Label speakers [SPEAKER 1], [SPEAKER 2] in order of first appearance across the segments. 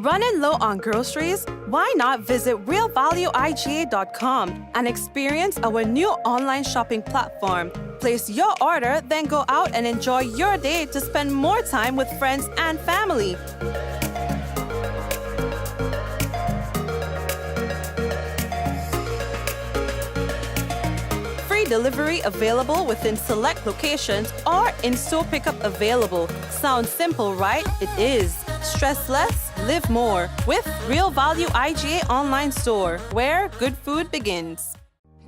[SPEAKER 1] Running low on groceries? Why not visit realvalueiga.com and experience our new online shopping platform? Place your order, then go out and enjoy your day to spend more time with friends and family. Free delivery available within select locations or in-store pickup available. Sounds simple, right? It is. Stress less, live more with Real Value IGA online store, where good food begins.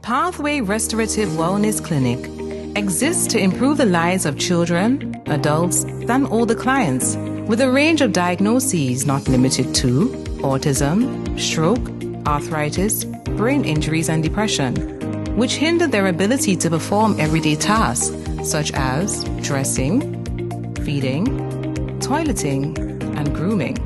[SPEAKER 2] Pathway Restorative Wellness Clinic exists to improve the lives of children, adults, and older clients with a range of diagnoses not limited to autism, stroke, arthritis, brain injuries, and depression, which hinder their ability to perform everyday tasks such as dressing, feeding, toileting, and grooming.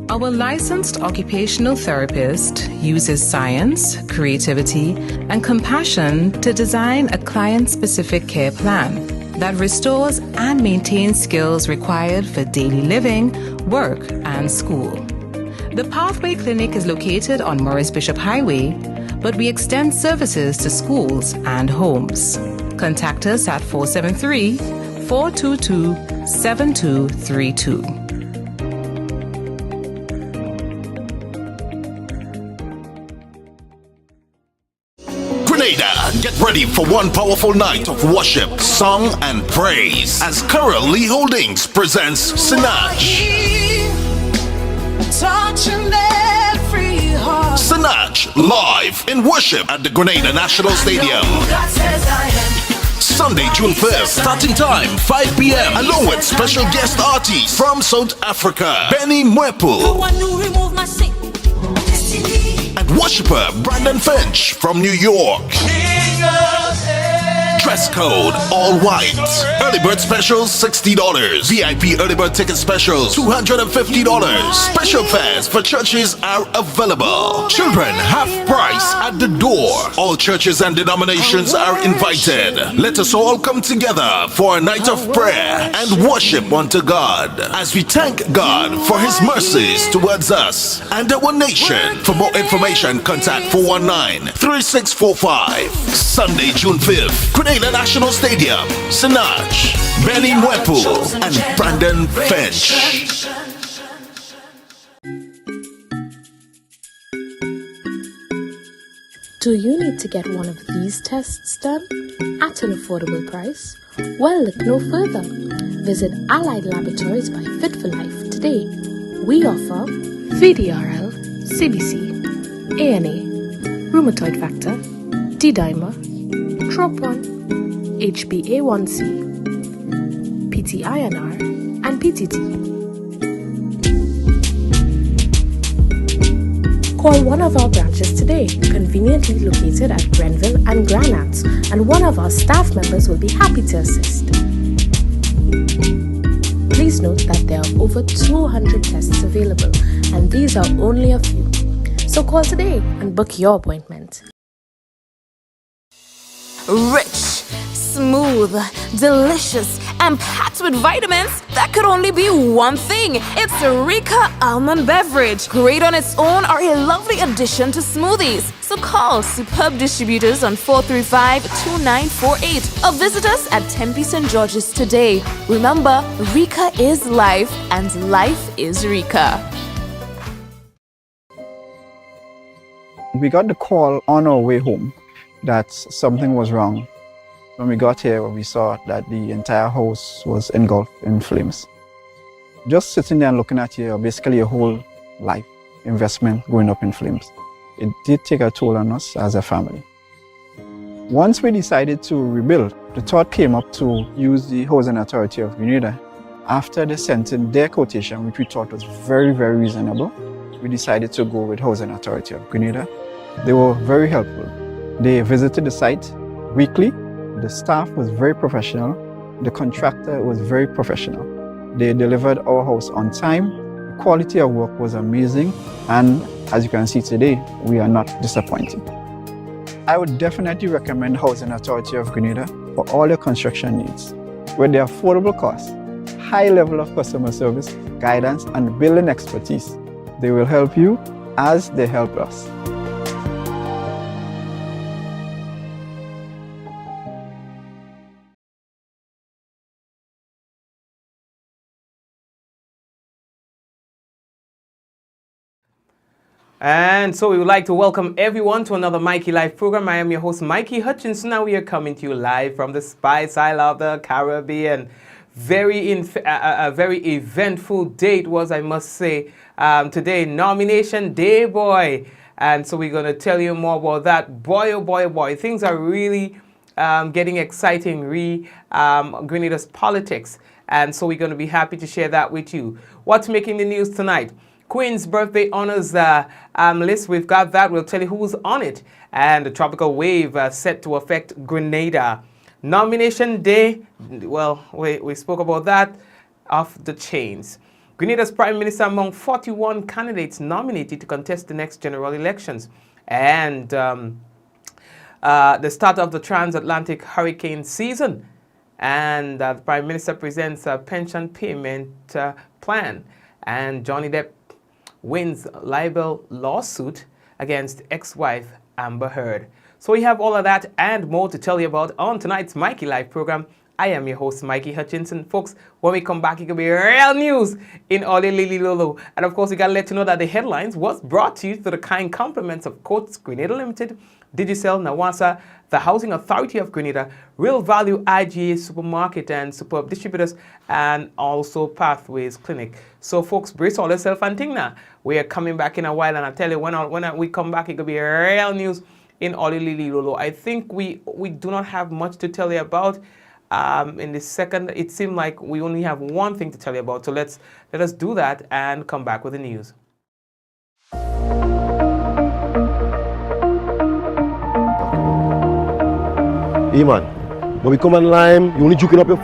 [SPEAKER 2] Our licensed occupational therapist uses science, creativity, and compassion to design a client-specific care plan that restores and maintains skills required for daily living, work, and school. The Pathway Clinic is located on Morris Bishop Highway, but we extend services to schools and homes. Contact us at 473-422-7232.
[SPEAKER 3] Grenada, get ready for one powerful night of worship, song, and praise as Carol Lee Holdings presents Sinach. Sinach live in worship at the Grenada National Stadium. Sunday, June 5th, starting time 5 p.m. along with special guest artists from South Africa, Benny Mwepu, and worshipper Brandon Finch from New York. Dress code all white. Early bird specials $60. VIP early bird ticket specials $250. Special fares for churches are available. Children half price at the door. All churches and denominations are invited. Let us all come together for a night of prayer and worship unto God as we thank God for His mercies towards us and our nation. For more information, contact 419-3645. Sunday, June 5th, Grenada National Stadium. Sinach, Benny Mwepu, and Brandon Finch.
[SPEAKER 4] Do you need to get one of these tests done at an affordable price? Well, look no further. Visit Allied Laboratories by Fit for Life today. We offer VDRL, CBC, ANA, rheumatoid factor, D-dimer, TROP1, HbA1c, PT-INR, and PTT. Call one of our branches today, conveniently located at Grenville and Granats, and one of our staff members will be happy to assist. Please note that there are over 200 tests available, and these are only a few. So call today and book your appointment.
[SPEAKER 5] Rich, smooth, delicious, and packed with vitamins that could only be one thing. It's Rika Almond Beverage. Great on its own or a lovely addition to smoothies. So call Superb Distributors on 435-2948 or visit us at Tempe St. George's today. Remember, Rika is life and life is Rika.
[SPEAKER 6] We got the call on our way home that something was wrong. When we got here, we saw that the entire house was engulfed in flames. Just sitting there and looking at here, basically a whole life investment going up in flames. It did take a toll on us as a family. Once we decided to rebuild, the thought came up to use the Housing Authority of Grenada. After they sent in their quotation, which we thought was very, very reasonable, we decided to go with Housing Authority of Grenada. They were very helpful. They visited the site weekly. The staff was very professional. The contractor was very professional. They delivered our house on time. The quality of work was amazing. And as you can see today, we are not disappointed. I would definitely recommend Housing Authority of Grenada for all your construction needs. With their affordable costs, high level of customer service, guidance, and building expertise, They will help you as they help us.
[SPEAKER 7] And so we would like to welcome everyone to another Mikey Live program. I am your host, Mikey Hutchinson. Now we are coming to you live from the Spice Isle of the Caribbean. A very eventful day it was, I must say. Today, nomination day, boy. And so we're going to tell you more about that. Boy, oh boy, oh boy. Things are really getting exciting, Grenada's politics. And so we're going to be happy to share that with you. What's making the news tonight? Queen's birthday honors list, we've got that. We'll tell you who's on it. And the tropical wave set to affect Grenada. Nomination day, well, we spoke about that, off the chains. Grenada's Prime Minister among 41 candidates nominated to contest the next general elections. And the start of the transatlantic hurricane season. And the Prime Minister presents a pension payment plan. And Johnny Depp wins libel lawsuit against ex-wife Amber Heard. So we have all of that and more to tell you about on tonight's Mikey Live program. I am your host, Mikey Hutchinson. Folks, when we come back, it could be real news in Oli Lili Lolo. And of course, we got to let you know that the headlines was brought to you through the kind compliments of Coates Grenada Limited, Digicel, Nawasa, the Housing Authority of Grenada, Real Value IGA Supermarket and Superb Distributors, and also Pathways Clinic. So folks, brace all yourself and think now. We are coming back in a while, and I tell you, when we come back, it could be real news in Oli Lili Lolo. I think we do not have much to tell you about. In the second, it seemed like we only have one thing to tell you about. So let us do that and come back with the news.
[SPEAKER 8] Hey man, when we come online, you only juking up your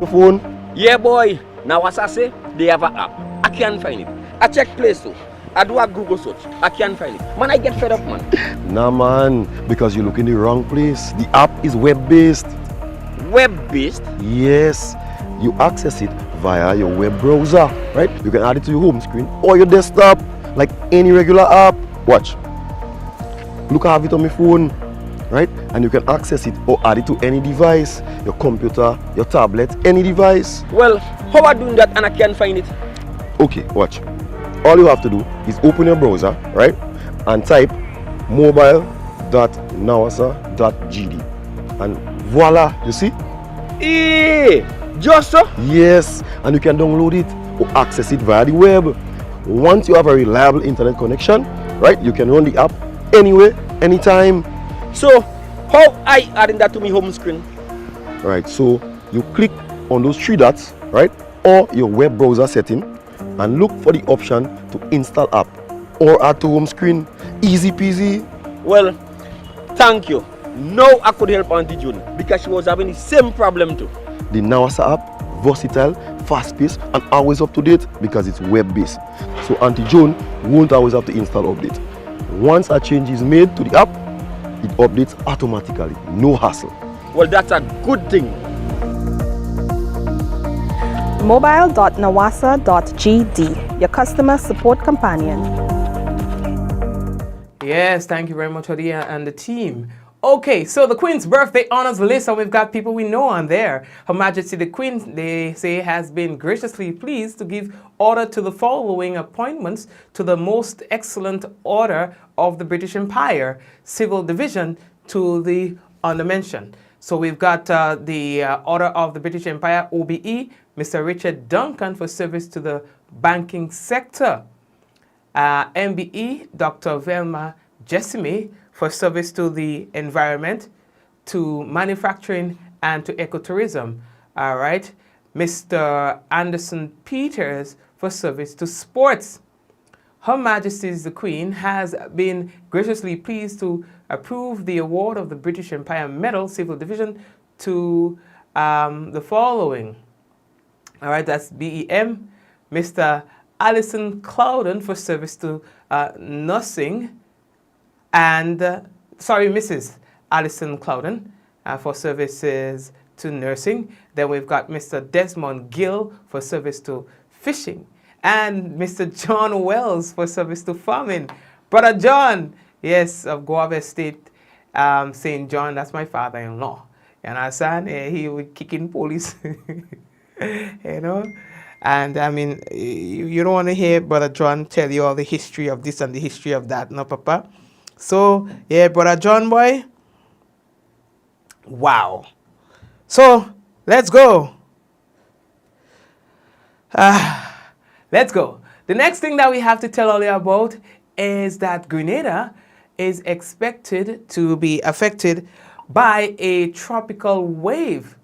[SPEAKER 8] phone.
[SPEAKER 9] Yeah boy, now what I say, they have an app. I can't find it. I check Play Store. I do a Google search. I can't find it. Man, I get fed up, man.
[SPEAKER 8] Nah man, because you look in the wrong place. The app is web-based.
[SPEAKER 9] Web-based?
[SPEAKER 8] Yes, you access it via your web browser, right? You can add it to your home screen or your desktop, like any regular app. Watch. Look, I have it on my phone, right? And you can access it or add it to any device, your computer, your tablet, any device.
[SPEAKER 9] Well, how am I doing that and I can't find it?
[SPEAKER 8] Okay, watch. All you have to do is open your browser, right? And type mobile.nawasa.gd. And voila, you see?
[SPEAKER 9] Hey, just so?
[SPEAKER 8] Yes, and you can download it or access it via the web. Once you have a reliable internet connection, right, you can run the app anywhere, anytime.
[SPEAKER 9] So, how I adding that to my home screen?
[SPEAKER 8] Right, so you click on those three dots, right, or your web browser setting, and look for the option to install app or add to home screen. Easy peasy.
[SPEAKER 9] Well, thank you. Now I could help Auntie June because she was having the same problem too.
[SPEAKER 8] The Nawasa app, versatile, fast-paced, and always up to date because it's web-based. So Auntie June won't always have to install update. Once a change is made to the app, it updates automatically, no hassle.
[SPEAKER 9] Well, that's a good thing.
[SPEAKER 10] Mobile.nawasa.gd, your customer support companion.
[SPEAKER 7] Yes, thank you very much, Odia and the team. Okay, so the Queen's birthday honors list, and we've got people we know on there. Her Majesty the Queen, they say, has been graciously pleased to give order to the following appointments to the Most Excellent Order of the British Empire, Civil Division, to the undermentioned. So we've got the Order of the British Empire, OBE, Mr. Richard Duncan for service to the banking sector. MBE, Dr. Velma Jessime for service to the environment, to manufacturing, and to ecotourism. All right. Mr. Anderson Peters for service to sports. Her Majesty the Queen has been graciously pleased to approve the award of the British Empire Medal Civil Division to the following. All right, that's BEM, Mr. Alison Clouden for service to nursing, and Mrs. Alison Clouden for services to nursing. Then we've got Mr. Desmond Gill for service to fishing, and Mr. John Wells for service to farming. Brother John, yes, of Guava State, St. John, that's my father-in-law. You understand? He would kick in police, you know? And I mean, you don't want to hear Brother John tell you all the history of this and the history of that, no, Papa? So, yeah, Brother John, boy. Wow. So, let's go. Let's go. The next thing that we have to tell all you about is that Grenada is expected to be affected by a tropical wave.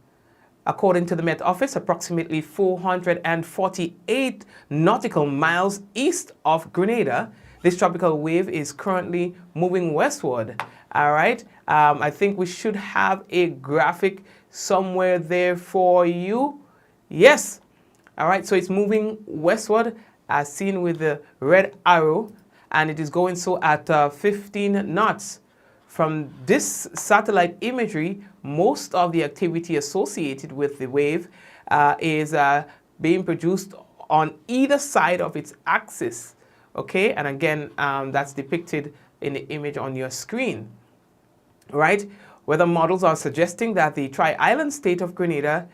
[SPEAKER 7] According to the Met Office, approximately 448 nautical miles east of Grenada, this tropical wave is currently moving westward. All right. I think we should have a graphic somewhere there for you. Yes. All right. So it's moving westward as seen with the red arrow, and it is going so at 15 knots. From this satellite imagery, most of the activity associated with the wave is being produced on either side of its axis. Okay, and again, that's depicted in the image on your screen. Right? Weather models are suggesting that the Tri-Island state of Grenada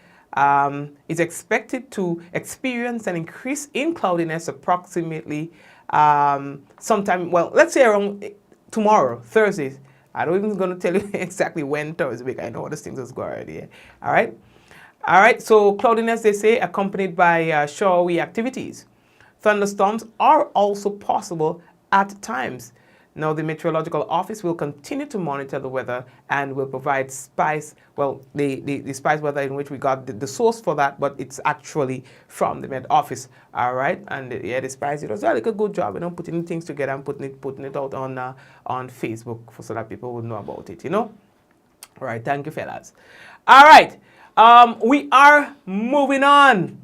[SPEAKER 7] is expected to experience an increase in cloudiness approximately sometime, well, let's say around tomorrow, Thursday. I don't even going to tell you exactly when Thursday, because I know all these things is going already. All right? All right, so cloudiness, they say, accompanied by showery activities. Thunderstorms are also possible at times. Now, the Meteorological Office will continue to monitor the weather and will provide spice, well, the spice weather in which we got the source for that, but it's actually from the Met Office, all right? And yeah, the spice, it was like a good job, you know, putting things together and putting it out on Facebook so that people would know about it, you know? All right, thank you, fellas. All right, we are moving on.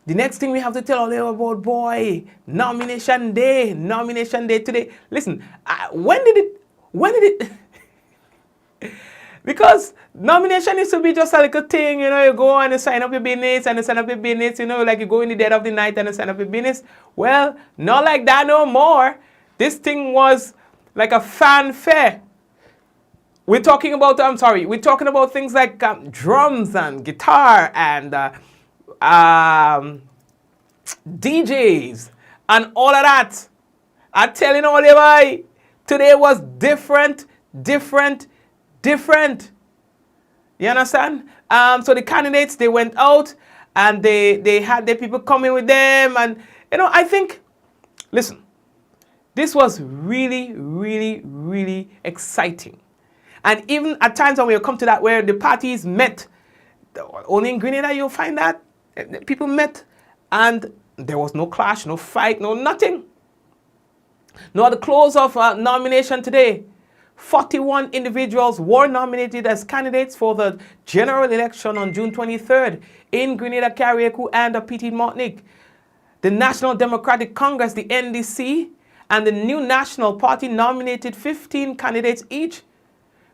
[SPEAKER 7] The next thing we have to tell you about, boy, nomination day today. Listen, when did it, because nomination used to be just a little thing, you know, you go and you sign up your business and you sign up your business, you know, like you go in the dead of the night and you sign up your business. Well, not like that no more. This thing was like a fanfare. We're talking about, we're talking about things like drums and guitar and DJs and all of that. I'm telling all you, boy, today was different. You understand? So the candidates, they went out and they had their people coming with them, and you know, I think, listen, this was really exciting. And even at times when we come to that where the parties met, only in Grenada you'll find that people met and there was no clash, no fight, no nothing. No, at the close of nomination today, 41 individuals were nominated as candidates for the general election on June 23rd in Grenada, Carriacou, and Petit Martinique. The National Democratic Congress, the NDC, and the New National Party nominated 15 candidates each.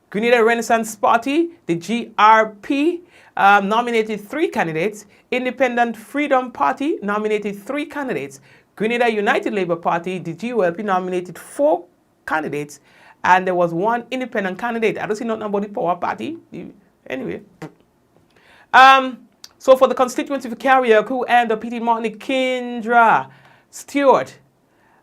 [SPEAKER 7] Grenada Renaissance Party, the GRP, nominated 3 candidates. Independent Freedom Party nominated 3 candidates. Grenada United Labour Party, the GULP, nominated 4 candidates. And there was 1 independent candidate. I don't see nothing about the Power Party. Anyway. So for the constituency of Carriacou and the Petit Martinique, Kendra Stewart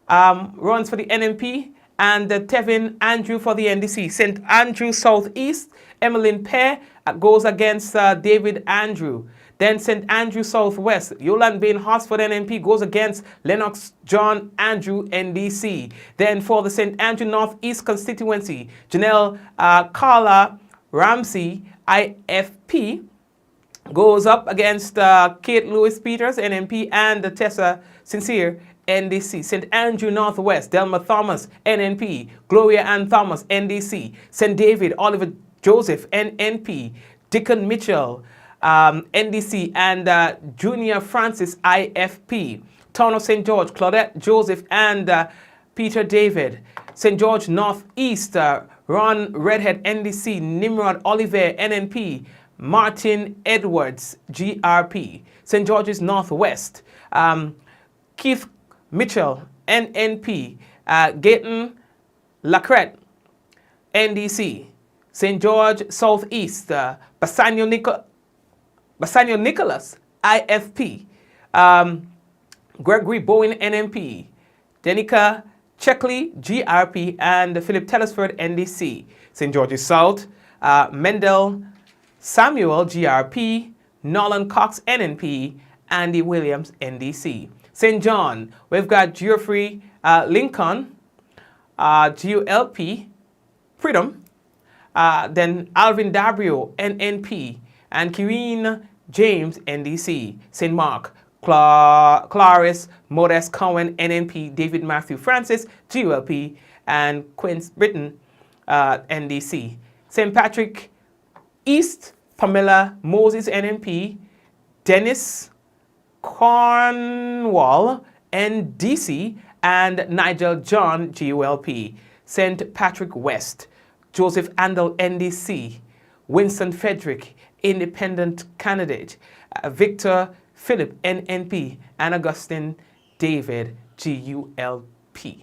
[SPEAKER 7] runs for the NMP, and Tevin Andrew for the NDC. St. Andrew Southeast, Emmeline Pear goes against David Andrew. Then St. Andrew Southwest, Yolan Bain Hosford NMP goes against Lennox John Andrew NDC. Then for the St. Andrew Northeast constituency, Janelle Carla Ramsey IFP goes up against Kate Lewis Peters NMP and Tessa Sincere NDC. St. Andrew Northwest, Delma Thomas NNP, Gloria Ann Thomas NDC. St. David Oliver Joseph NNP, Dickon Mitchell NDC, and Junior Francis IFP. Town of St. George, Claudette Joseph and Peter David. St. George Northeast, Ron Redhead NDC, Nimrod Oliver NNP, Martin Edwards GRP. St. George's Northwest, Keith Mitchell, NNP, Gayton Lacrette, NDC, St. George Southeast, Bassanio Nicholas, IFP, Gregory Bowen, NMP, Denica Checkley, GRP, and Philip Telesford, NDC, St. George's South, Mendel Samuel, GRP, Nolan Cox, NNP, Andy Williams, NDC. St. John, we've got Geoffrey Lincoln, GULP, Freedom, then Alvin Dabrio, NNP, and Kireen James, NDC. St. Mark, Clarice Modest Cohen, NNP, David Matthew Francis, GULP, and Quince Britton, NDC. St. Patrick East, Pamela Moses, NNP, Dennis Cornwall, NDC, and Nigel John, GULP. St. Patrick West, Joseph Andel, NDC, Winston Frederick, Independent Candidate, Victor Philip, NNP, and Augustine David, GULP.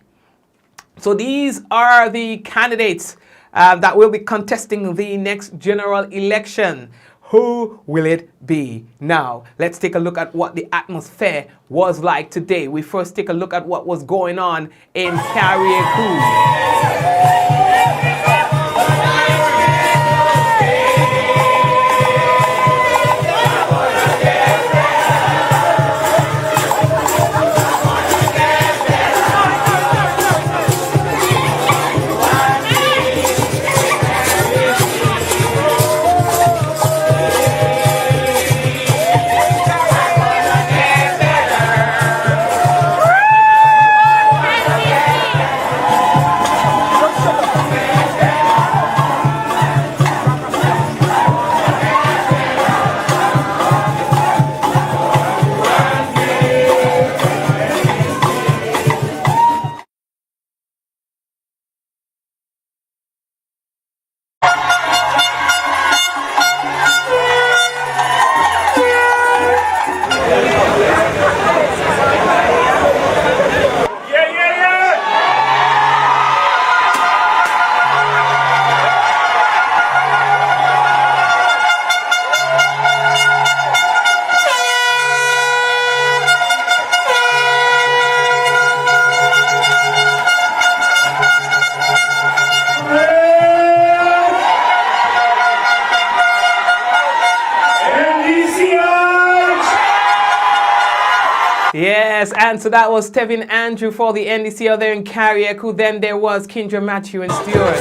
[SPEAKER 7] So these are the candidates that will be contesting the next general election. Who will it be? Now, let's take a look at what the atmosphere was like today. We first take a look at what was going on in Carriacou. Yes, and so that was Tevin Andrew for the NDC out there in Carriacou. Then there was Kendra Matthew and Stewart.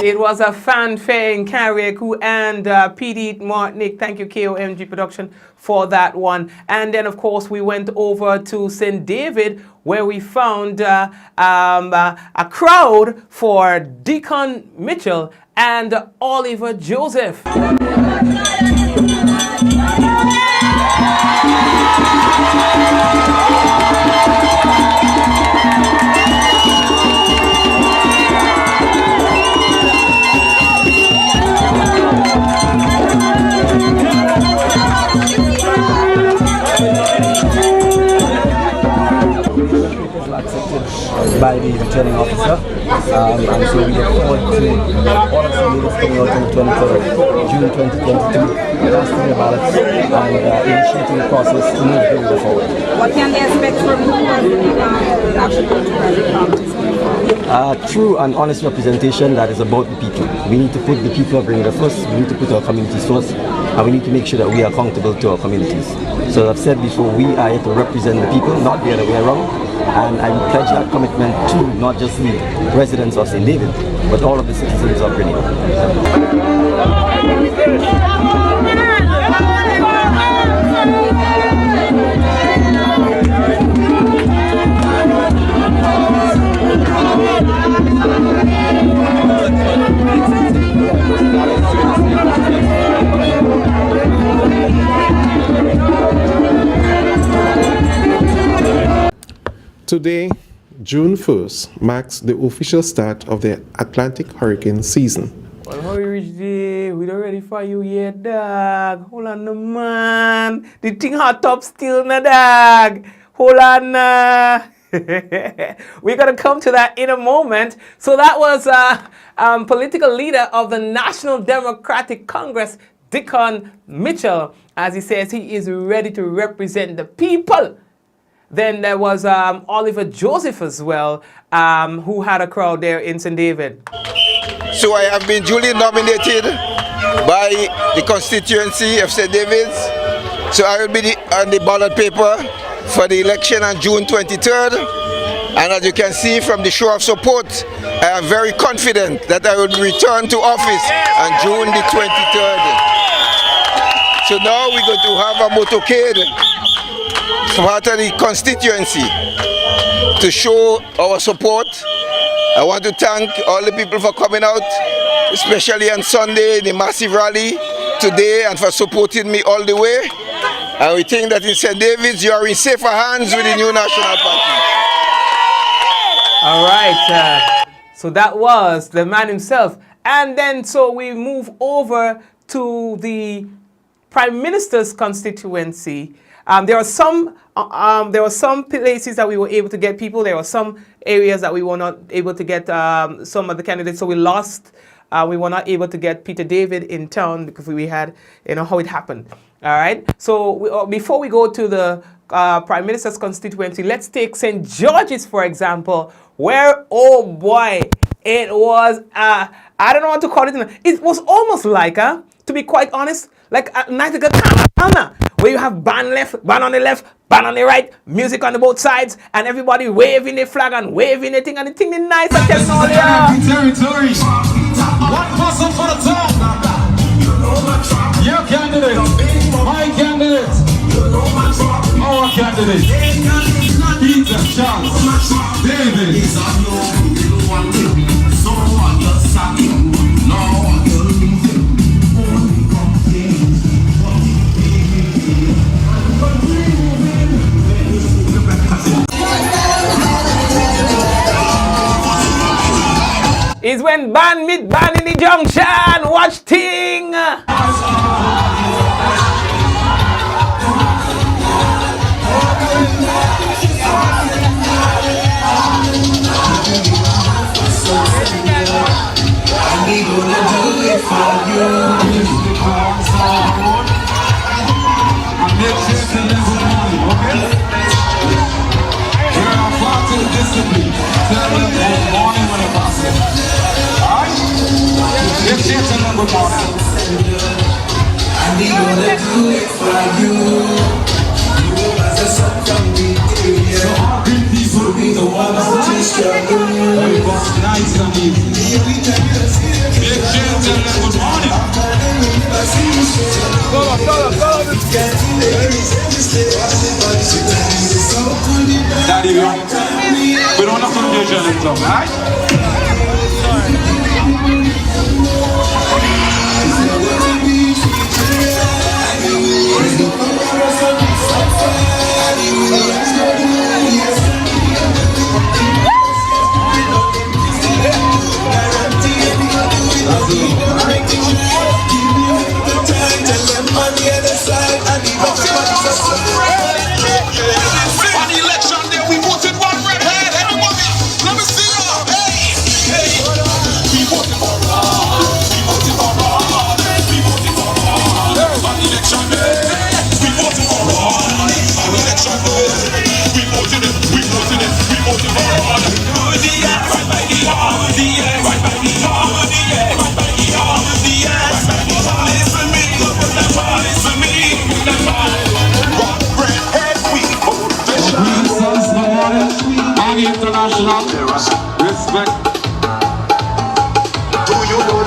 [SPEAKER 7] It was a fanfare in Carriacou, and PD Martinique, thank you KOMG Production for that one. And then of course we went over to St. David, where we found a crowd for Deacon Mitchell and Oliver Joseph.
[SPEAKER 11] by the returning officer. And so we look forward to all of the ladies coming out on the 23rd June 2022, casting the ballots and initiating the process to move Grenada forward.
[SPEAKER 10] What can they expect from you as the national
[SPEAKER 11] True and honest representation that is about the people. We need to put the people of Grenada first, we need to put our communities first, and we need to make sure that we are accountable to our communities. So as I've said before, we are here to represent the people, not the other way around. And I pledge that commitment to not just the residents of St. David, but all of the citizens of Grenada.
[SPEAKER 12] Today, June 1st, marks the official start of the Atlantic hurricane season.
[SPEAKER 7] Well, how you reach there? We not ready for you yet, dog. Hold on, man. The thing hot top still, na, dog. Hold on, we're going to come to that in a moment. So that was political leader of the National Democratic Congress, Dickon Mitchell, as he says he is ready to represent the people. Then there was Oliver Joseph as well, who had a crowd there in St. David.
[SPEAKER 13] So I have been duly nominated by the constituency of St. David's. So I will be on the ballot paper for the election on June 23rd. And as you can see from the show of support, I am very confident that I will return to office on June the 23rd. So now we're going to have a motorcade part of the constituency to show our support. I want to thank all the people for coming out, especially on Sunday, the massive rally today, and for supporting me all the way. And we think that in St. David's you are in safer hands with the new National Party.
[SPEAKER 7] All right, so that was the man himself. And then so we move over to the Prime Minister's constituency. There were some places that we were able to get people. There were some areas that we were not able to get some of the candidates. So we lost. We were not able to get Peter David in town because we had, how it happened. All right. So before we go to the Prime Minister's constituency, let's take St. George's, for example, where, oh boy, it was, I don't know what to call it. It was almost like, to be quite honest, like a night ago, where you have band left, band on the left, band on the right, music on the both sides, and everybody waving their flag and waving their thing, and the thing is nice. I'm telling all you.
[SPEAKER 14] Territory. One person for the top. Your candidate, my candidate, our candidate, Peter Charles David.
[SPEAKER 7] Is when band meet band in the junction. Watch thing.
[SPEAKER 14] Daddy, we don't have confusion in some, right?
[SPEAKER 15] On the election day, we voted one redhead. Everybody, let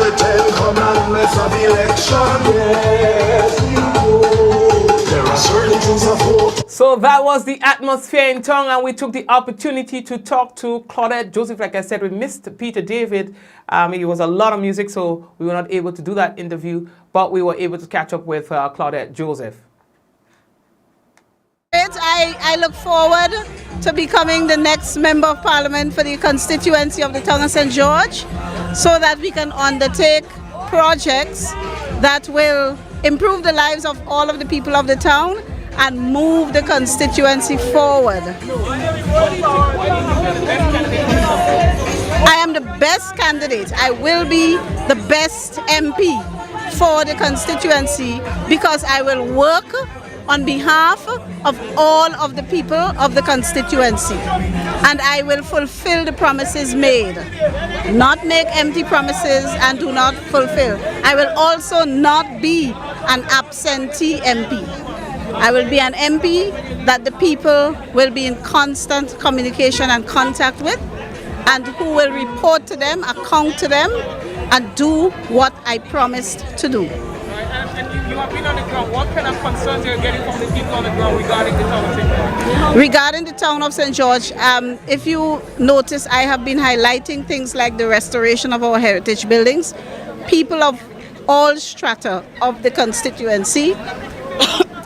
[SPEAKER 15] the 10 commandments of election, yes, we know. There are certain things of hope.
[SPEAKER 7] So that was the atmosphere in town, and we took the opportunity to talk to Claudette Joseph. Like I said, we missed Peter David. It was a lot of music, so we were not able to do that interview, but we were able to catch up with Claudette Joseph.
[SPEAKER 16] I look forward to becoming the next Member of Parliament for the constituency of the town of St. George, so that we can undertake projects that will improve the lives of all of the people of the town and move the constituency forward. I am the best candidate. I will be the best MP for the constituency because I will work on behalf of all of the people of the constituency, and I will fulfill the promises made, not make empty promises and do not fulfill. I will also not be an absentee MP. I will be an MP that the people will be in constant communication and contact with, and who will report to them, account to them, and do what I promised to do.
[SPEAKER 7] And you have been on the ground. What kind of concerns you're getting from the people on the ground regarding the town of St. George?
[SPEAKER 16] Regarding the town of St. George, if you notice, I have been highlighting things like the restoration of our heritage buildings. People of all strata of the constituency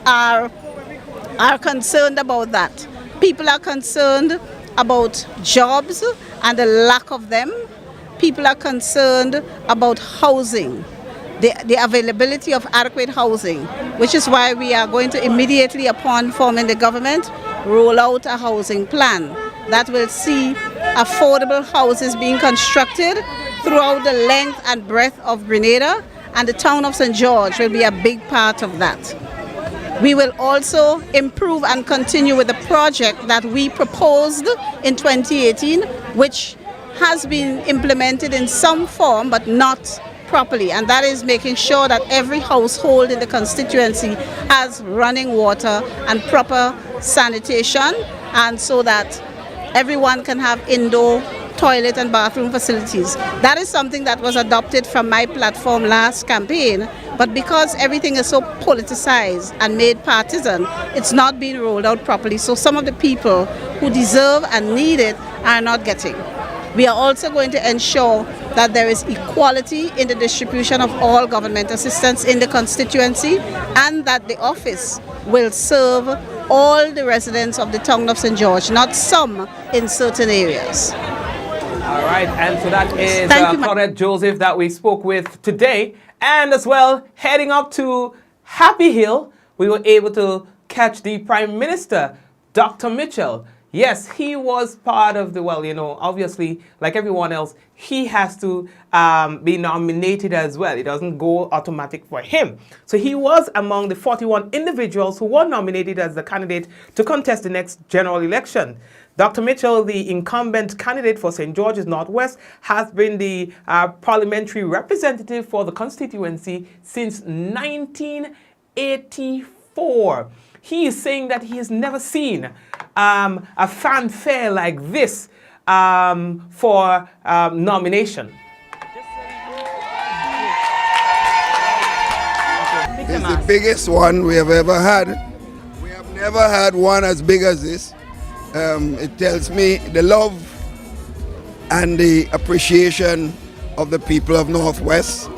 [SPEAKER 16] are concerned about that. People are concerned about jobs and the lack of them. People are concerned about housing, the availability of adequate housing, which is why we are going to immediately, upon forming the government, roll out a housing plan that will see affordable houses being constructed throughout the length and breadth of Grenada, and the town of St. George will be a big part of that. We will also improve and continue with the project that we proposed in 2018, which has been implemented in some form but not properly, and that is making sure that every household in the constituency has running water and proper sanitation, and so that everyone can have indoor toilet and bathroom facilities. That is something that was adopted from my platform last campaign, but because everything is so politicized and made partisan, it's not being rolled out properly. So some of the people who deserve and need it are not getting. We are also going to ensure that there is equality in the distribution of all government assistance in the constituency, and that the office will serve all the residents of the town of St. George, not some in certain areas.
[SPEAKER 7] All right, and so that is Claudette Joseph that we spoke with today. And as well, heading up to Happy Hill, we were able to catch the Prime Minister, Dr. Mitchell. Yes, he was part of the, well, you know, obviously, like everyone else, he has to be nominated as well. It doesn't go automatic for him. So he was among the 41 individuals who were nominated as the candidate to contest the next general election. Dr. Mitchell, the incumbent candidate for St. George's Northwest, has been the parliamentary representative for the constituency since 1984. He is saying that he has never seen a fanfare like this for nomination.
[SPEAKER 17] It's the biggest one we have ever had. We have never had one as big as this. It tells me the love and the appreciation of the people of Northwest.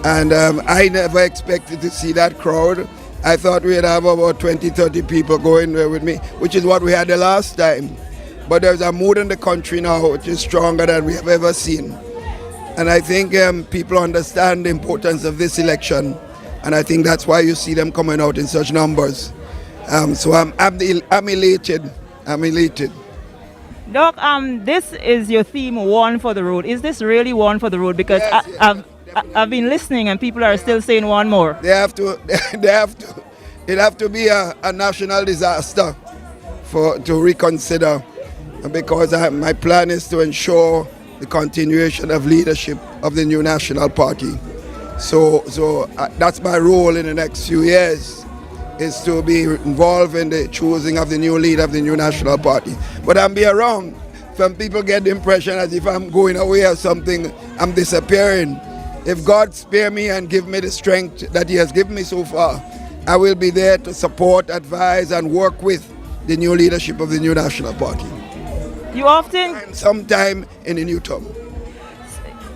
[SPEAKER 17] And I never expected to see that crowd. I thought we'd have about 20, 30 people going there with me, which is what we had the last time. But there's a mood in the country now which is stronger than we have ever seen. And I think people understand the importance of this election. And I think that's why you see them coming out in such numbers. So I'm elated. I'm elated.
[SPEAKER 18] Doc, this is your theme, One for the Road. Is this really One for the Road? Because
[SPEAKER 17] yes,
[SPEAKER 18] I've been listening and people are still saying one more.
[SPEAKER 17] It have to be a national disaster to reconsider, because my plan is to ensure the continuation of leadership of the new national party. So that's my role in the next few years, is to be involved in the choosing of the new leader of the new national party. But I'm be around. Some people get the impression as if I'm going away or something, I'm disappearing. if God spare me and give me the strength that He has given me so far, I will be there to support, advise, and work with the new leadership of the new National Party.
[SPEAKER 18] You often...
[SPEAKER 17] And sometime in the new term.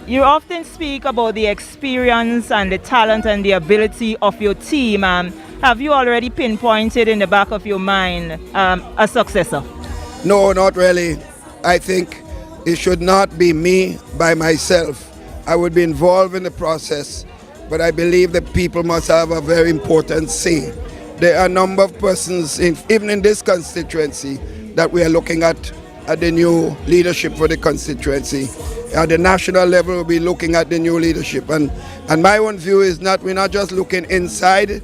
[SPEAKER 18] You often speak about the experience and the talent and the ability of your team. Have you already pinpointed in the back of your mind a successor?
[SPEAKER 17] No, not really. I think it should not be me by myself. I would be involved in the process, but I believe that people must have a very important say. There are a number of persons, even in this constituency, that we are looking at the new leadership for the constituency. At the national level, we'll be looking at the new leadership. And my own view is we're not just looking inside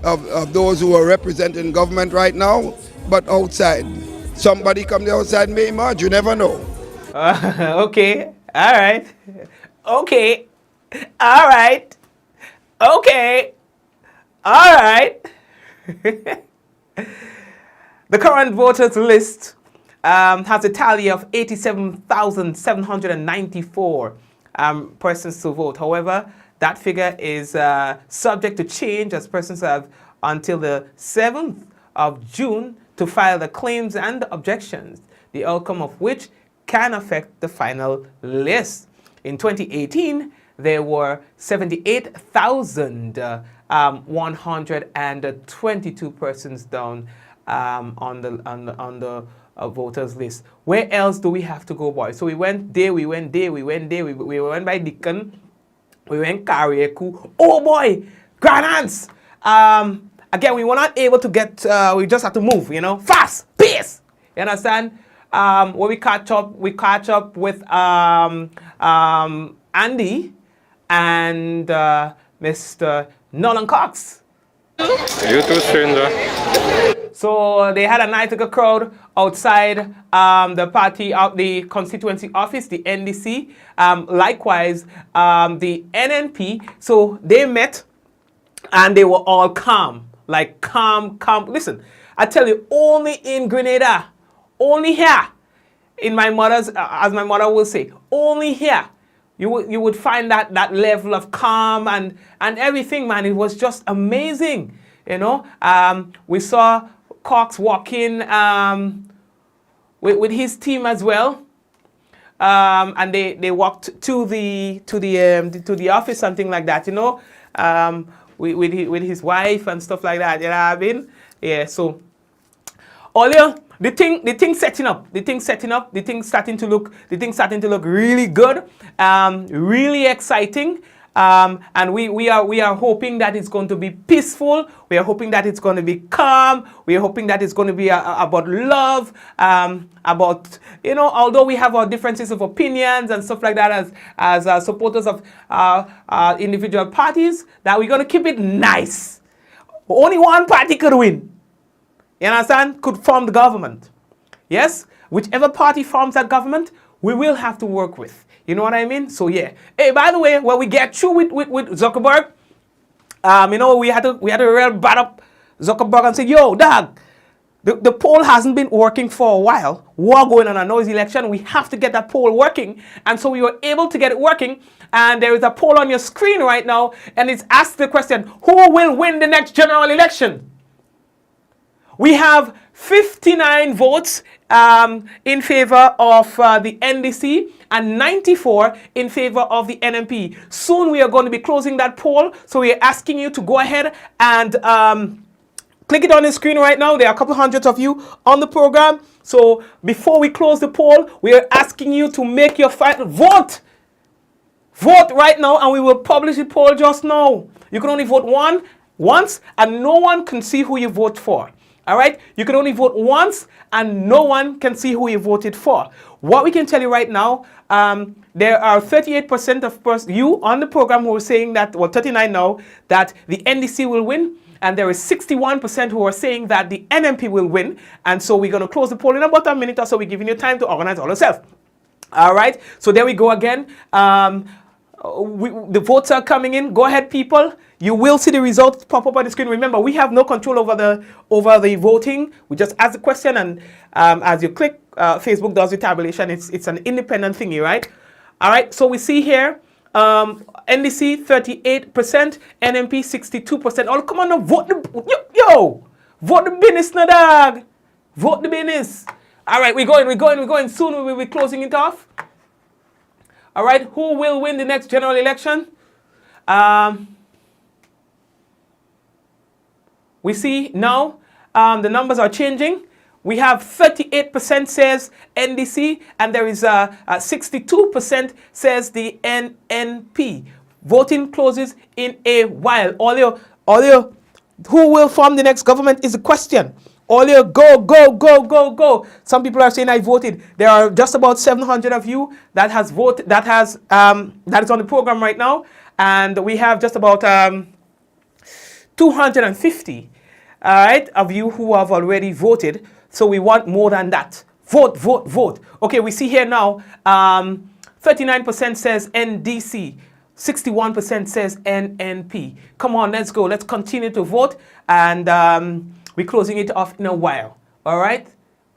[SPEAKER 17] of those who are representing government right now, but outside. Somebody come the outside may emerge, you never know.
[SPEAKER 7] Okay, all right. Okay, all right. Okay, all right. The current voters list has a tally of 87,794 persons to vote. However, that figure is subject to change as persons have until the 7th of June to file the claims and objections, the outcome of which can affect the final list. In 2018, there were 78,122 persons down on the voters list. Where else do we have to go, boys? So we went there, we went there, we went there, we went by Deacon, we went Karieku. Oh boy, Grandance! Again, we were not able to get, we just had to move, you know, fast, pace. You understand? When we catch up with Andy and Mr. Nolan Cox.
[SPEAKER 19] You too, stranger.
[SPEAKER 7] So they had a nice little crowd outside the party of the constituency office, the NDC. Likewise, the NNP. So they met and they were all calm, like calm. Listen, I tell you, only in Grenada, only here, in my mother's, as my mother will say, only here, you would find that level of calm and everything, man. It was just amazing, you know. We saw Cox walk in with his team as well, and they walked to the office, something like that, you know, with his wife and stuff like that. You know what I mean? Yeah. So, earlier, the thing setting up, the thing starting to look really good, really exciting. And we are hoping that it's going to be peaceful. We are hoping that it's going to be calm. We are hoping that it's going to be about love, about, you know, although we have our differences of opinions and stuff like that as supporters of individual parties, that we're going to keep it nice. Only one party could win. You understand? Could form the government. Yes? Whichever party forms that government, we will have to work with. You know what I mean? So yeah. Hey, by the way, when we get through with Zuckerberg, you know, we had to real bat up Zuckerberg and say, yo, dog, the poll hasn't been working for a while. We're going on a noisy election. We have to get that poll working. And so we were able to get it working. And there is a poll on your screen right now, and it's asked the question, who will win the next general election? We have 59 votes in favor of the NDC and 94 in favor of the NNP. Soon we are going to be closing that poll, so we are asking you to go ahead and click it on the screen right now. There are a couple hundreds of you on the program. So before we close the poll, we are asking you to make your final vote. Vote right now, and we will publish the poll just now. You can only vote once, and no one can see who you vote for. All right? You can only vote once, and no one can see who you voted for. What we can tell you right now, there are 38% of you on the program who are saying that, well, 39 now, that the NDC will win. And there is 61% who are saying that the NNP will win. And so we're going to close the poll in about a minute or so. We're giving you time to organize all yourself. All right? So there we go again. The votes are coming in. Go ahead, people. You will see the results pop up on the screen. Remember, we have no control over the voting. We just ask the question, and as you click, Facebook does the tabulation. It's an independent thingy, right? All right. So we see here NDC 38%, NMP 62%. Oh, come on now, vote vote the business, no dog. Vote the business. All right, we're going. Soon we will be closing it off. All right, who will win the next general election? We see now the numbers are changing. We have 38% says NDC, and there is 62% says the NNP. Voting closes in a while. All your, who will form the next government is the question. All your go. Some people are saying I voted. There are just about 700 of you that has voted. That is on the program right now, and we have just about 250. All right, of you who have already voted. So we want more than that. Vote. Okay, we see here now, 39% says NDC, 61% says NNP. Come on, let's go. Let's continue to vote, and we're closing it off in a while. All right?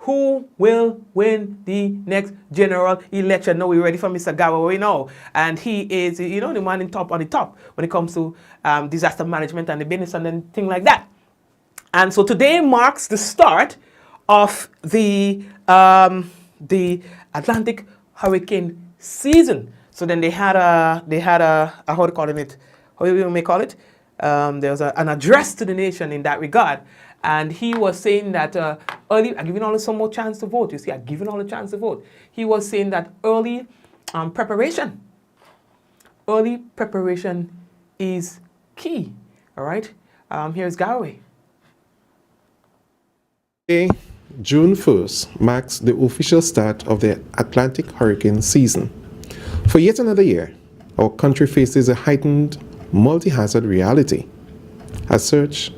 [SPEAKER 7] Who will win the next general election? Now we're ready for Mr. Gawaway now. And he is, the man on the top when it comes to disaster management and the business and then thing like that. And so today marks the start of the Atlantic hurricane season. So then they had a how you may call it? There was an address to the nation in that regard. And he was saying that early, I'm giving all some more chance to vote. You see, I'm giving all a chance to vote. He was saying that early preparation is key. All right. Here's Galway.
[SPEAKER 12] Today, June 1st marks the official start of the Atlantic hurricane season. For yet another year, our country faces a heightened multi-hazard reality. As such,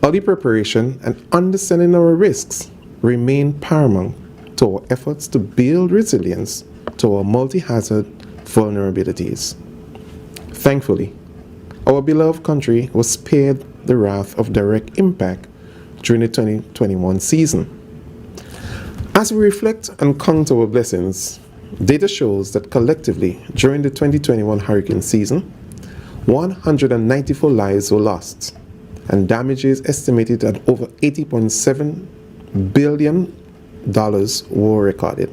[SPEAKER 12] early preparation and understanding our risks remain paramount to our efforts to build resilience to our multi-hazard vulnerabilities. Thankfully, our beloved country was spared the wrath of direct impact during the 2021 season. As we reflect and count our blessings, data shows that collectively during the 2021 hurricane season, 194 lives were lost and damages estimated at over $80.7 billion were recorded.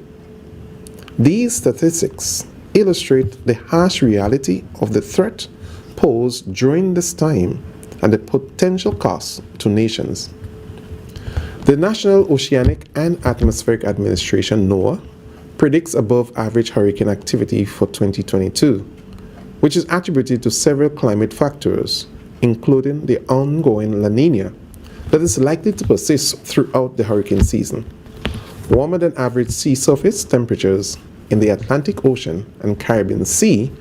[SPEAKER 12] These statistics illustrate the harsh reality of the threat posed during this time and the potential costs to nations. The National Oceanic and Atmospheric Administration, NOAA, predicts above average hurricane activity for 2022, which is attributed to several climate factors, including the ongoing La Nina that is likely to persist throughout the hurricane season, warmer than average sea surface temperatures in the Atlantic Ocean and Caribbean Sea,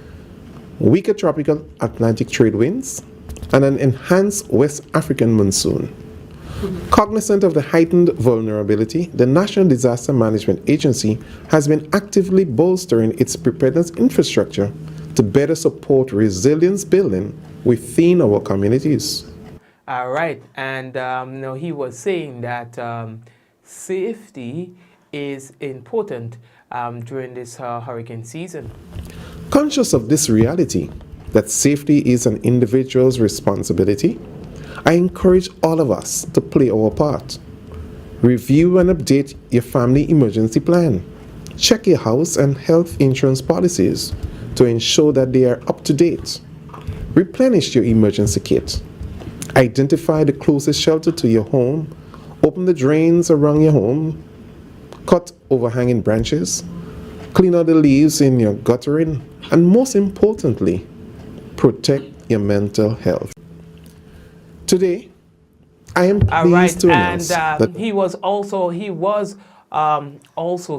[SPEAKER 12] weaker tropical Atlantic trade winds, and an enhanced West African monsoon. Cognizant of the heightened vulnerability, the National Disaster Management Agency has been actively bolstering its preparedness infrastructure to better support resilience building within our communities.
[SPEAKER 7] All right, and he was saying that safety is important during this hurricane season.
[SPEAKER 12] Conscious of this reality, that safety is an individual's responsibility, I encourage all of us to play our part. Review and update your family emergency plan. Check your house and health insurance policies to ensure that they are up to date. Replenish your emergency kit. Identify the closest shelter to your home. Open the drains around your home. Cut overhanging branches. Clean out the leaves in your guttering. And most importantly, protect your mental health. Today, I am pleased to announce that
[SPEAKER 7] he was also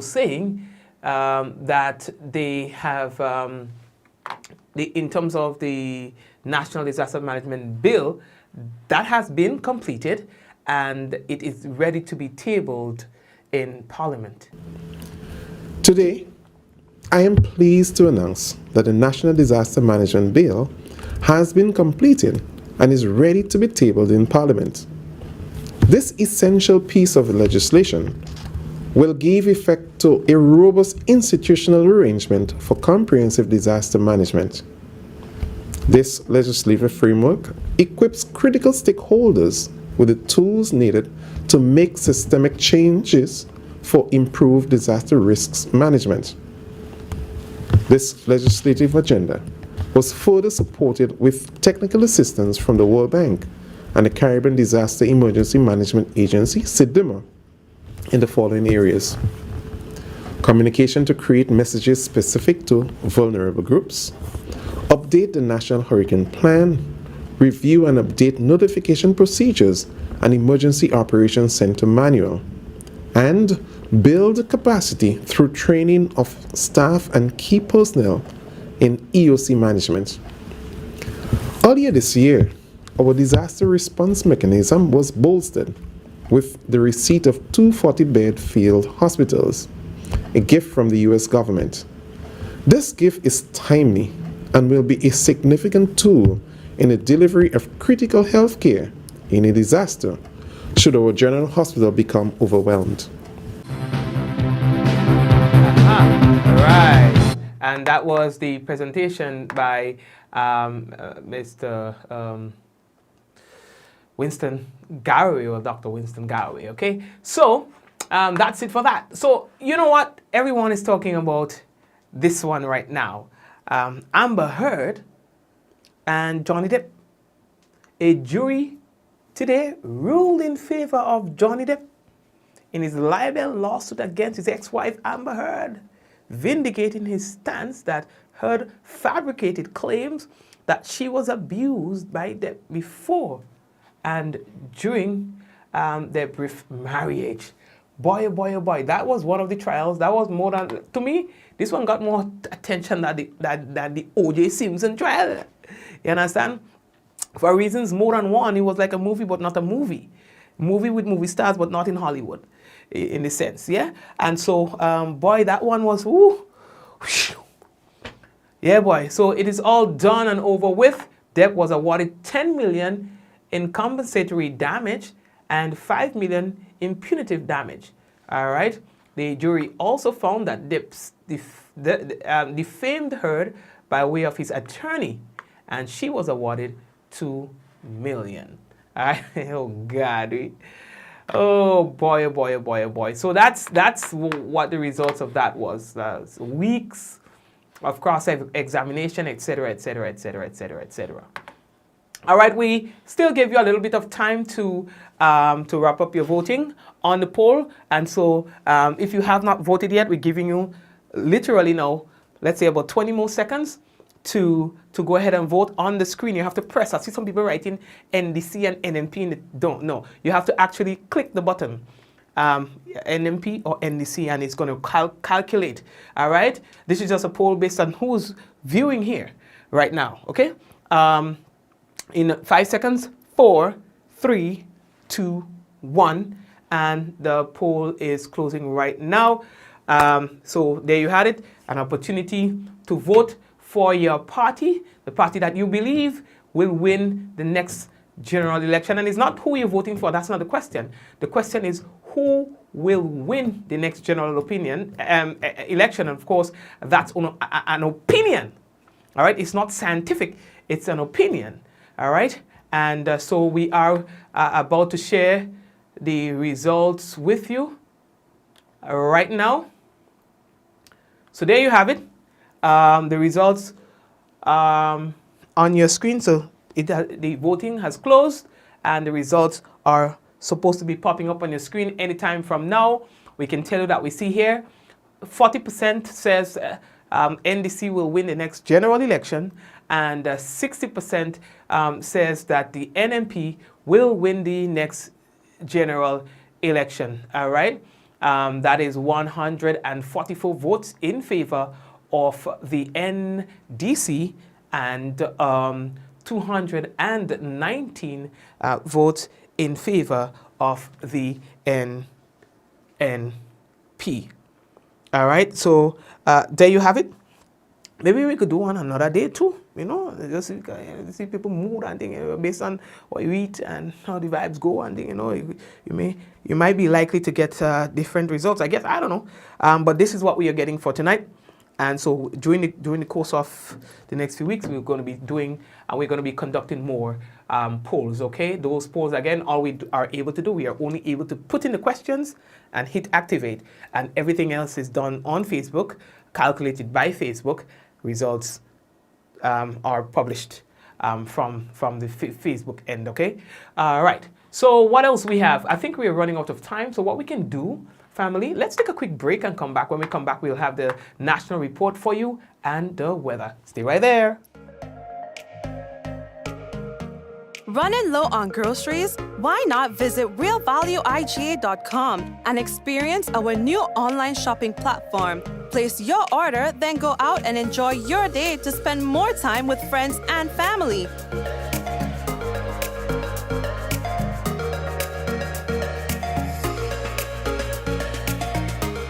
[SPEAKER 7] saying that they have, in terms of the National Disaster Management Bill, that has been completed and it is ready to be tabled in Parliament.
[SPEAKER 12] Today, I am pleased to announce that the National Disaster Management Bill has been completed and is ready to be tabled in Parliament. This essential piece of legislation will give effect to a robust institutional arrangement for comprehensive disaster management. This legislative framework equips critical stakeholders with the tools needed to make systemic changes for improved disaster risks management. This legislative agenda was further supported with technical assistance from the World Bank and the Caribbean Disaster Emergency Management Agency, CIDIMA, in the following areas: communication to create messages specific to vulnerable groups, update the National Hurricane Plan, review and update notification procedures and Emergency Operations Center manual, and build capacity through training of staff and key personnel in EOC management. Earlier this year, our disaster response mechanism was bolstered with the receipt of 2 40-bed field hospitals, a gift from the US government. This gift is timely and will be a significant tool in the delivery of critical health care in a disaster should our general hospital become overwhelmed.
[SPEAKER 7] Right, and that was the presentation by Mr. Winston Garraway, or Dr. Winston Garraway, okay? So, that's it for that. So, you know what? Everyone is talking about this one right now. Amber Heard and Johnny Depp. A jury today ruled in favor of Johnny Depp in his libel lawsuit against his ex-wife Amber Heard, vindicating his stance that Heard fabricated claims that she was abused by Depp before and during their brief marriage. Boy, oh boy, oh boy, that was one of the trials. That was more than, to me, this one got more attention than the O.J. Simpson trial. You understand? For reasons more than one, it was like a movie, but not a movie. Movie with movie stars, but not in Hollywood, in a sense, yeah? And so, boy, that one was, whoo, yeah, boy. So it is all done and over with. Depp was awarded $10 million in compensatory damage and $5 million in punitive damage. All right. The jury also found that Depp defamed Heard by way of his attorney, and she was awarded $2 million. All right. Oh God. Oh boy. Oh boy. Oh boy. Oh boy. So that's what the results of that was. Weeks of cross-examination, etc., etc., etc., etc., etc. All right, we still give you a little bit of time to wrap up your voting on the poll. And so if you have not voted yet, we're giving you literally now, let's say about 20 more seconds to go ahead and vote on the screen. You have to press. I see some people writing NDC and NMP and they don't know. You have to actually click the button, NMP or NDC, and it's going to calculate. All right. This is just a poll based on who's viewing here right now. OK. In 5 seconds, 4, 3, 2, 1, and the poll is closing right now. So there you had it, an opportunity to vote for your party, the party that you believe will win the next general election. And it's not who you're voting for, that's not the question. The question is who will win the next general election. And of course, that's an opinion. All right, it's not scientific, it's an opinion. All right, and so we are about to share the results with you right now. So there you have it, the results on your screen. So the voting has closed and the results are supposed to be popping up on your screen anytime from now. We can tell you that we see here 40% says NDC will win the next general election, and 60% says that the NMP will win the next general election. All right, that is 144 votes in favor of the NDC and 219 votes in favor of the NNP. All right, so there you have it. maybe we could do on another day too, you know, just see people mood and thing, based on what you eat and how the vibes go and thing, you know, you might be likely to get different results, I guess, I don't know. But this is what we are getting for tonight. And so during the course of the next few weeks, we're going to be doing, and we're going to be conducting more polls, okay? Those polls, again, all we are able to do, we are only able to put in the questions and hit activate. And everything else is done on Facebook, calculated by Facebook. Results are published from the Facebook end, okay? All right. So what else we have? I think we are running out of time. So what we can do, family, let's take a quick break and come back. When we come back, we'll have the national report for you and the weather. Stay right there.
[SPEAKER 1] Running low on groceries? Why not visit realvalueiga.com and experience our new online shopping platform? Place your order, then go out and enjoy your day to spend more time with friends and family.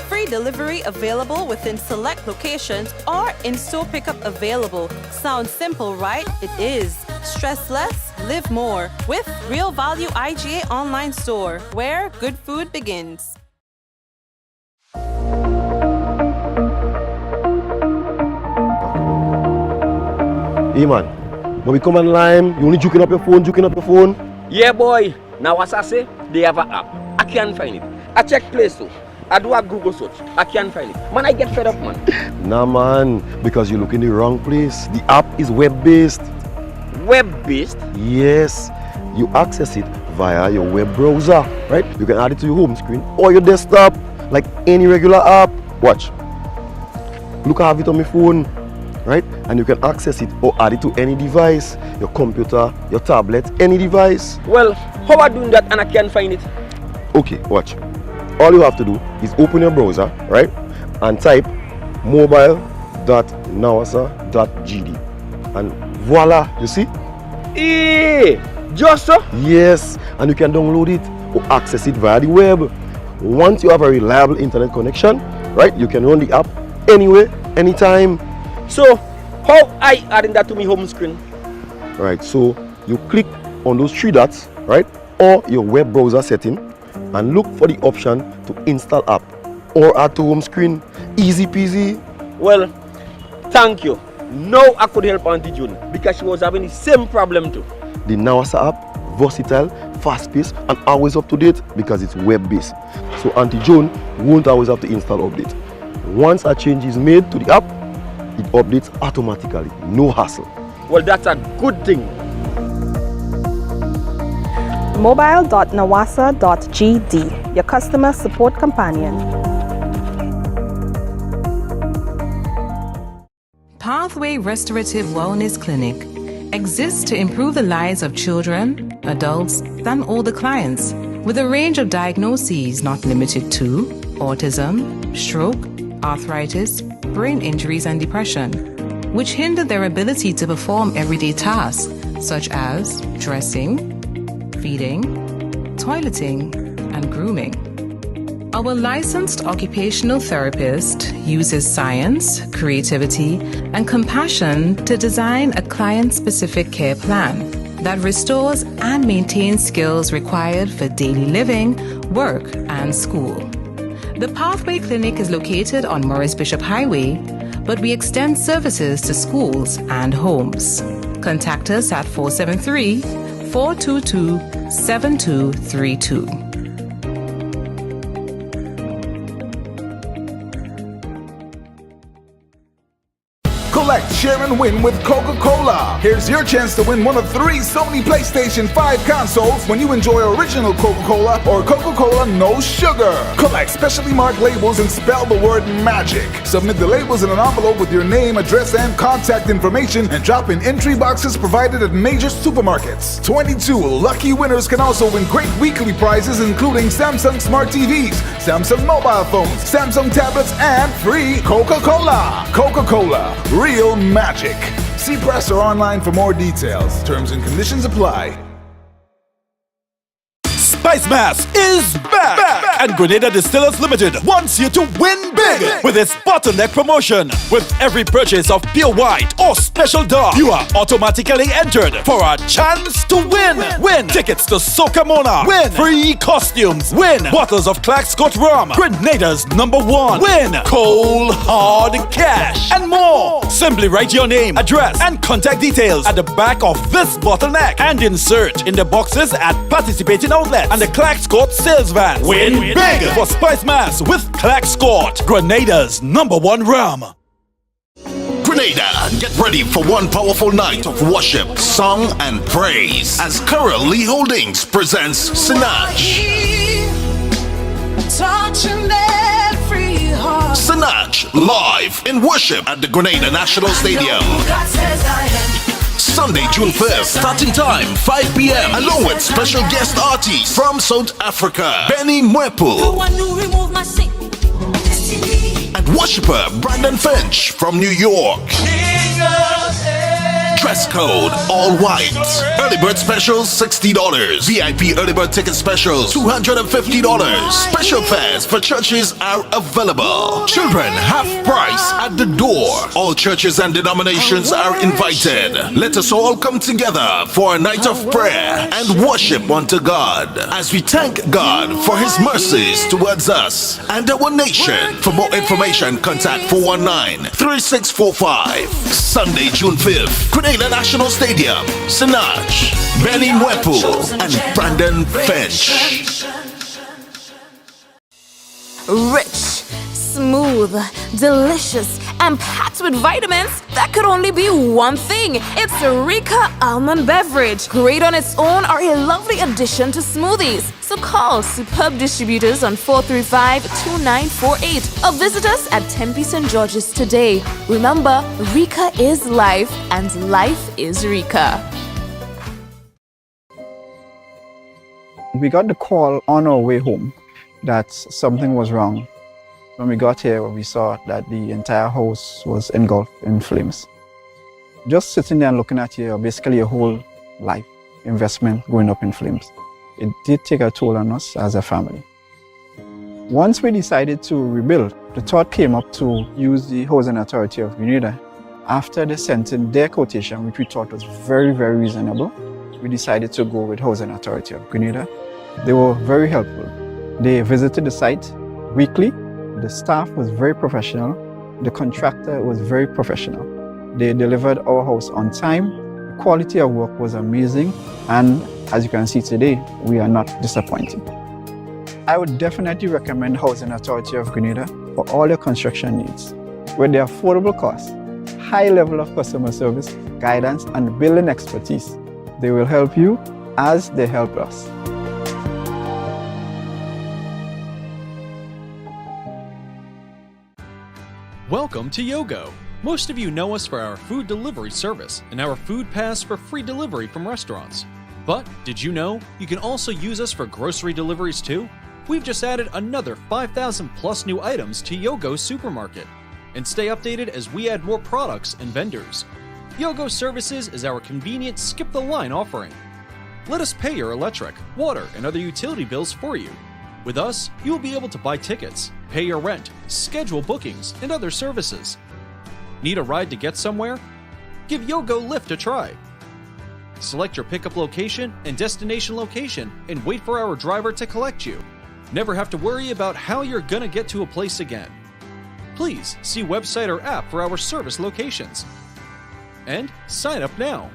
[SPEAKER 1] Free delivery available within select locations or in-store pickup available. Sounds simple, right? It is. Stress less, live more with Real Value IGA online store, where good food begins.
[SPEAKER 8] Hey man, when we come online, you only juking up your phone.
[SPEAKER 9] Yeah boy, now as I say, they have an app. I can't find it. I check Play Store. I do a Google search. I can't find it. Man, I get fed up, man.
[SPEAKER 8] Nah man, because you look in the wrong place. The app is web-based.
[SPEAKER 9] Web-based?
[SPEAKER 8] Yes, you access it via your web browser, right? You can add it to your home screen or your desktop, like any regular app. Watch. Look, I have it on my phone, right? And you can access it or add it to any device, your computer, your tablet, any device.
[SPEAKER 9] Well, how am I doing that and I can't find it?
[SPEAKER 8] Okay, watch. All you have to do is open your browser, right? And type mobile.nawasa.gd. And voila, you see?
[SPEAKER 9] Hey, just so?
[SPEAKER 8] Yes, and you can download it or access it via the web. Once you have a reliable internet connection, right, you can run the app anywhere, anytime.
[SPEAKER 9] So, how I adding that to my home screen?
[SPEAKER 8] Right, so you click on those three dots, right, or your web browser setting, and look for the option to install app or add to home screen. Easy peasy.
[SPEAKER 9] Well, thank you. Now I could help Auntie June because she was having the same problem too.
[SPEAKER 8] The Nawasa app, versatile, fast-paced, and always up to date because it's web-based. So Auntie June won't always have to install update. Once a change is made to the app, it updates automatically, no hassle.
[SPEAKER 9] Well, that's a good thing.
[SPEAKER 10] Mobile.nawasa.gd, your customer support companion.
[SPEAKER 2] Pathway Restorative Wellness Clinic exists to improve the lives of children, adults, and all the clients with a range of diagnoses not limited to autism, stroke, arthritis, brain injuries, and depression, which hinder their ability to perform everyday tasks such as dressing, feeding, toileting, and grooming. Our licensed occupational therapist uses science, creativity, and compassion to design a client-specific care plan that restores and maintains skills required for daily living, work, and school. The Pathway Clinic is located on Morris Bishop Highway, but we extend services to schools and homes. Contact us at 473-422-7232.
[SPEAKER 20] Collect, share, and win with Coca-Cola. Here's your chance to win one of 3 Sony PlayStation 5 consoles when you enjoy original Coca-Cola or Coca-Cola No Sugar. Collect specially marked labels and spell the word MAGIC. Submit the labels in an envelope with your name, address, and contact information and drop in entry boxes provided at major supermarkets. 22 lucky winners can also win great weekly prizes including Samsung Smart TVs, Samsung mobile phones, Samsung tablets, and free Coca-Cola. Coca-Cola. Real magic. See press or online for more details. Terms and conditions apply.
[SPEAKER 21] Spice Mass is back! And Grenada Distillers Limited wants you to win big with its bottleneck promotion. With every purchase of pure white or special dark, you are automatically entered for a chance to win. Win tickets to Soca Mona. Win free costumes. Win bottles of Clark Scott Rum, Grenada's #1. Win cold hard cash and more. Simply write your name, address, and contact details at the back of this bottleneck and insert in the boxes at participating outlets and the Clark Scott sales van. Win big for Spice Mass with Clark Scott, Grenada's #1 rum.
[SPEAKER 3] Grenada, get ready for one powerful night of worship, song, and praise as Coral Lee Holdings presents Sinach.
[SPEAKER 15] Touching every heart.
[SPEAKER 3] Sinach live in worship at the Grenada National Stadium. Sunday, June 5th, starting time 5 p.m. along with special guest artists from South Africa, Benny Mwepu, and worshipper Brandon Finch from New York. Dress code all white. Early bird specials $60. VIP early bird ticket specials $250. Special fares for churches are available. Children half price at the door. All churches and denominations are invited. Let us all come together for a night of prayer and worship unto God as we thank God for His mercies towards us and our nation. For more information, contact 419-3645. Sunday, June 5th. Grenada National Stadium, Sinach, Benny Mwepu, and Brandon Finch.
[SPEAKER 5] Rich, smooth, delicious, and packed with vitamins that could only be one thing. It's Rika Almond Beverage. Great on its own or a lovely addition to smoothies. So call superb distributors on 435-2948 or visit us at Tempe St. George's today. Remember, Rika is life and life is Rika.
[SPEAKER 6] We got the call on our way home that something was wrong. When we got here, we saw that the entire house was engulfed in flames. Just sitting there and looking at basically your whole life investment going up in flames. It did take a toll on us as a family. Once we decided to rebuild, the thought came up to use the Housing Authority of Grenada. After they sent in their quotation, which we thought was very, very reasonable, we decided to go with Housing Authority of Grenada. They were very helpful. They visited the site weekly. The staff was very professional. The contractor was very professional. They delivered our house on time. The quality of work was amazing. And as you can see today, we are not disappointed. I would definitely recommend Housing Authority of Grenada for all your construction needs. With their affordable costs, high level of customer service, guidance, and building expertise, they will help you as they help us.
[SPEAKER 22] Welcome to Yogo. Most of you know us for our food delivery service and our food pass for free delivery from restaurants. But did you know you can also use us for grocery deliveries too? We've just added another 5,000 plus new items to Yogo Supermarket. And stay updated as we add more products and vendors. Yogo Services is our convenient skip the line offering. Let us pay your electric, water, and other utility bills for you. With us, you will be able to buy tickets, pay your rent, schedule bookings, and other services. Need a ride to get somewhere? Give Yogo Lyft a try. Select your pickup location and destination location and wait for our driver to collect you. Never have to worry about how you're gonna get to a place again. Please see website or app for our service locations. And sign up now.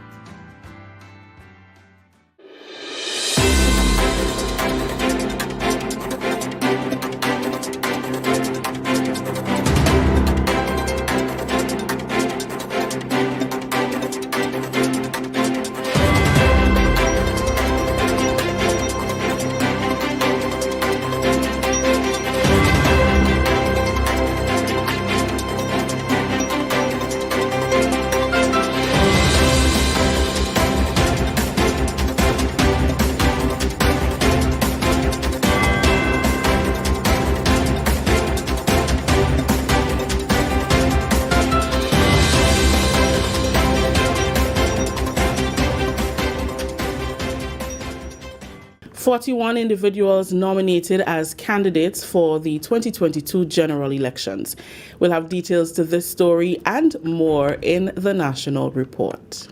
[SPEAKER 4] 41 individuals nominated as candidates for the 2022 general elections. We'll have details to this story and more in the national report.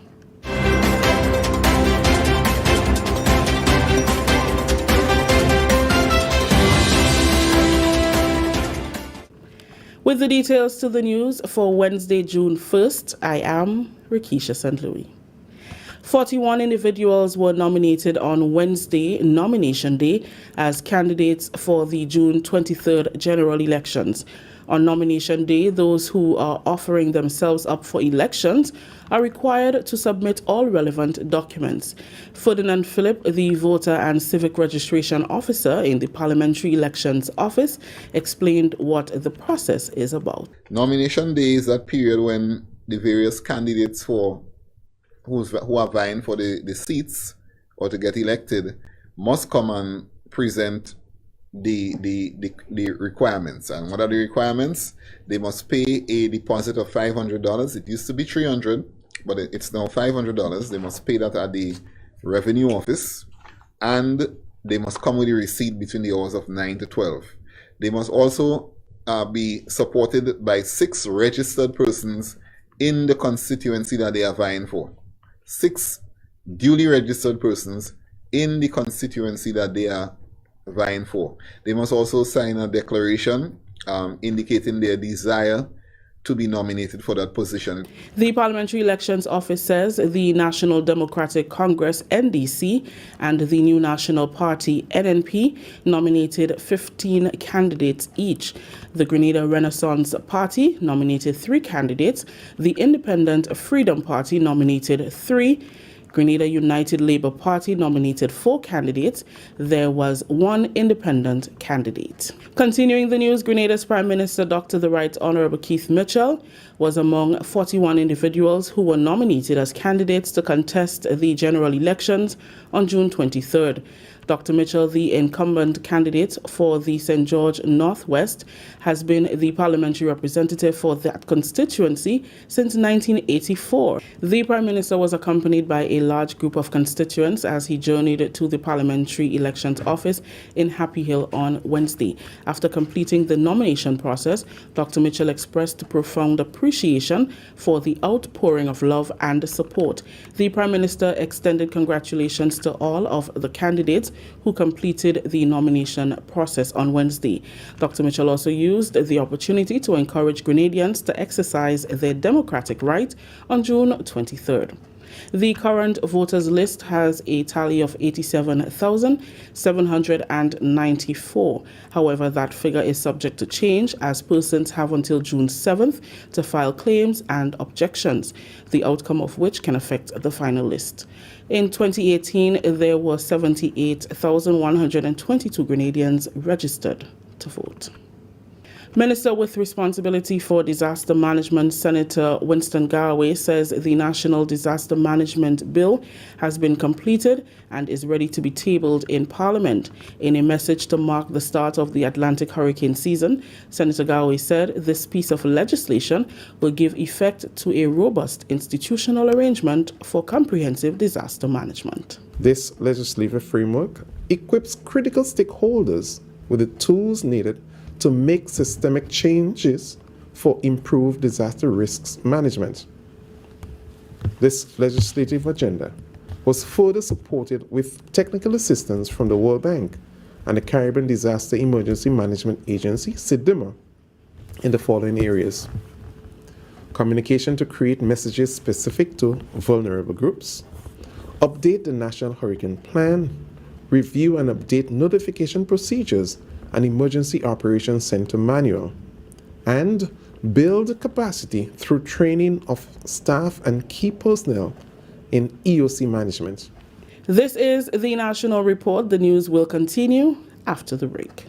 [SPEAKER 4] With the details to the news for Wednesday, June 1st, I am Rikisha St. Louis. 41 individuals were nominated on Wednesday, Nomination Day, as candidates for the June 23rd general elections. On Nomination Day, those who are offering themselves up for elections are required to submit all relevant documents. Ferdinand Phillip, the Voter and Civic Registration Officer in the Parliamentary Elections Office, explained what the process is about.
[SPEAKER 11] Nomination Day is that period when the various candidates who are vying for the seats or to get elected must come and present the requirements. And what are the requirements? They must pay a deposit of $500. It used to be $300, but it's now $500. They must pay that at the revenue office, and they must come with a receipt between the hours of 9 to 12. They must also be supported by 6 registered persons in the constituency that they are vying for. 6 duly registered persons in the constituency that they are vying for. They must also sign a declaration indicating their desire to be nominated for that position.
[SPEAKER 4] The Parliamentary Elections Office says the National Democratic Congress, NDC, and the New National Party, NNP, nominated 15 candidates each. The Grenada Renaissance Party nominated 3 candidates. The Independent Freedom Party nominated 3. Grenada United Labour Party nominated 4 candidates. There was 1 independent candidate. Continuing the news, Grenada's Prime Minister, Dr. the Right Honourable Keith Mitchell, was among 41 individuals who were nominated as candidates to contest the general elections on June 23rd. Dr. Mitchell, the incumbent candidate for the St. George Northwest, has been the parliamentary representative for that constituency since 1984. The Prime Minister was accompanied by a large group of constituents as he journeyed to the Parliamentary Elections Office in Happy Hill on Wednesday. After completing the nomination process, Dr. Mitchell expressed profound appreciation for the outpouring of love and support. The Prime Minister extended congratulations to all of the candidates who completed the nomination process on Wednesday. Dr. Mitchell also used the opportunity to encourage Grenadians to exercise their democratic right on June 23rd. The current voters list has a tally of 87,794. However, that figure is subject to change as persons have until June 7th to file claims and objections, the outcome of which can affect the final list. In 2018, there were 78,122 Grenadians registered to vote. Minister with responsibility for disaster management, Senator Winston Garraway, says the National Disaster Management Bill has been completed and is ready to be tabled in Parliament. In a message to mark the start of the Atlantic hurricane season, Senator Garraway said this piece of legislation will give effect to a robust institutional arrangement for comprehensive disaster management.
[SPEAKER 12] This legislative framework equips critical stakeholders with the tools needed to make systemic changes for improved disaster risks management. This legislative agenda was further supported with technical assistance from the World Bank and the Caribbean Disaster Emergency Management Agency, CIDIMA, in the following areas: communication to create messages specific to vulnerable groups, update the National Hurricane Plan, review and update notification procedures and Emergency Operations Center manual, and build capacity through training of staff and key personnel in EOC management.
[SPEAKER 4] This is the National Report. The news will continue after the break.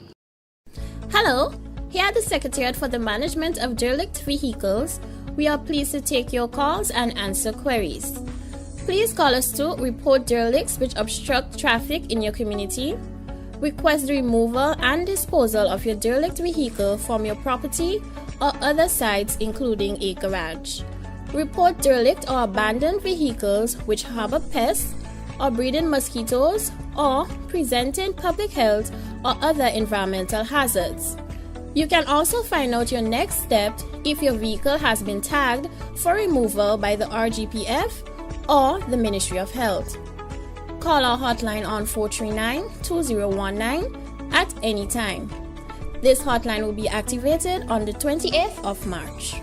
[SPEAKER 23] Hello, here at the Secretariat for the Management of Derelict Vehicles. We are pleased to take your calls and answer queries. Please call us to report derelicts which obstruct traffic in your community, request the removal and disposal of your derelict vehicle from your property or other sites including a garage. Report derelict or abandoned vehicles which harbor pests, or breeding mosquitoes, or presenting public health or other environmental hazards. You can also find out your next step if your vehicle has been tagged for removal by the RGPF or the Ministry of Health. Call our hotline on 439-2019 at any time. This hotline will be activated on the 28th of March.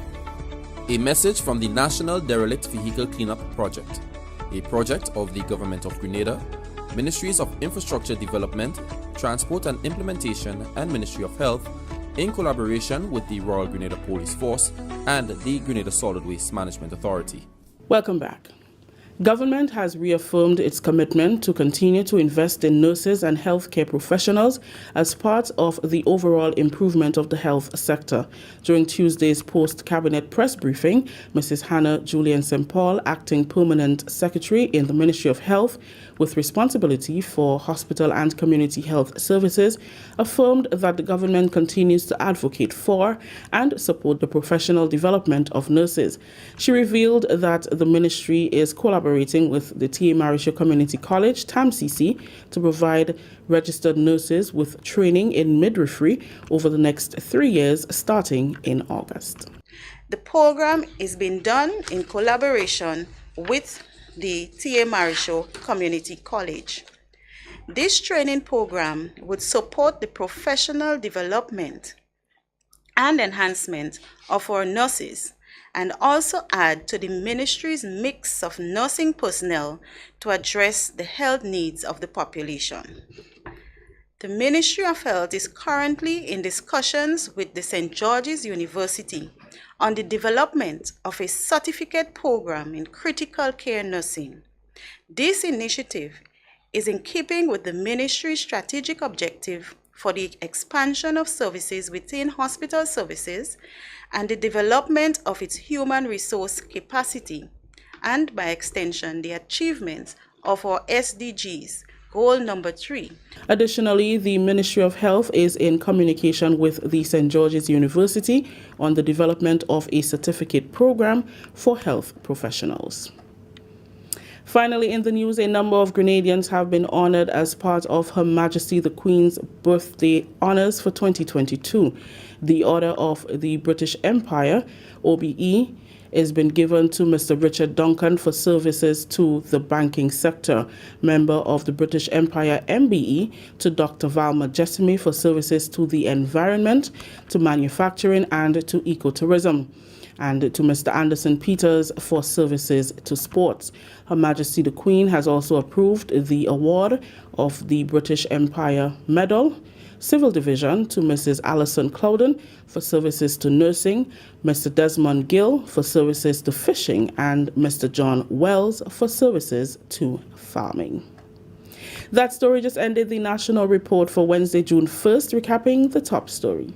[SPEAKER 13] A message from the National Derelict Vehicle Cleanup Project, a project of the Government of Grenada, Ministries of Infrastructure Development, Transport and Implementation, and Ministry of Health, in collaboration with the Royal Grenada Police Force and the Grenada Solid Waste Management Authority.
[SPEAKER 4] Welcome back. Government has reaffirmed its commitment to continue to invest in nurses and healthcare professionals as part of the overall improvement of the health sector. During Tuesday's post-cabinet press briefing, Mrs. Hannah Julian St. Paul, Acting Permanent Secretary in the Ministry of Health with responsibility for hospital and community health services, affirmed that the government continues to advocate for and support the professional development of nurses. She revealed that the ministry is collaborating with the T.A. Marisha Community College, TAMCC, to provide registered nurses with training in midwifery over the next 3 years, starting in August.
[SPEAKER 1] The program is being done in collaboration with the T.A. Marisha Community College. This training program would support the professional development and enhancement of our nurses and also add to the ministry's mix of nursing personnel to address the health needs of the population. The Ministry of Health is currently in discussions with the St. George's University on the development of a certificate program in critical care nursing. This initiative is in keeping with the ministry's strategic objective for the expansion of services within hospital services and the development of its human resource capacity, and by extension, the achievement of our SDGs, goal number 3.
[SPEAKER 4] Additionally, the Ministry of Health is in communication with the St. George's University on the development of a certificate program for health professionals. Finally, in the news, a number of Grenadians have been honored as part of Her Majesty the Queen's birthday honors for 2022. The Order of the British Empire, OBE, has been given to Mr. Richard Duncan for services to the banking sector, member of the British Empire, MBE, to Dr. Valma Jessamy for services to the environment, to manufacturing, and to ecotourism, and to Mr. Anderson Peters for services to sports. Her Majesty the Queen has also approved the award of the British Empire Medal, Civil Division, to Mrs. Alison Clouden for services to nursing, Mr. Desmond Gill for services to fishing, and Mr. John Wells for services to farming. That story just ended the national report for Wednesday, June 1st, recapping the top story.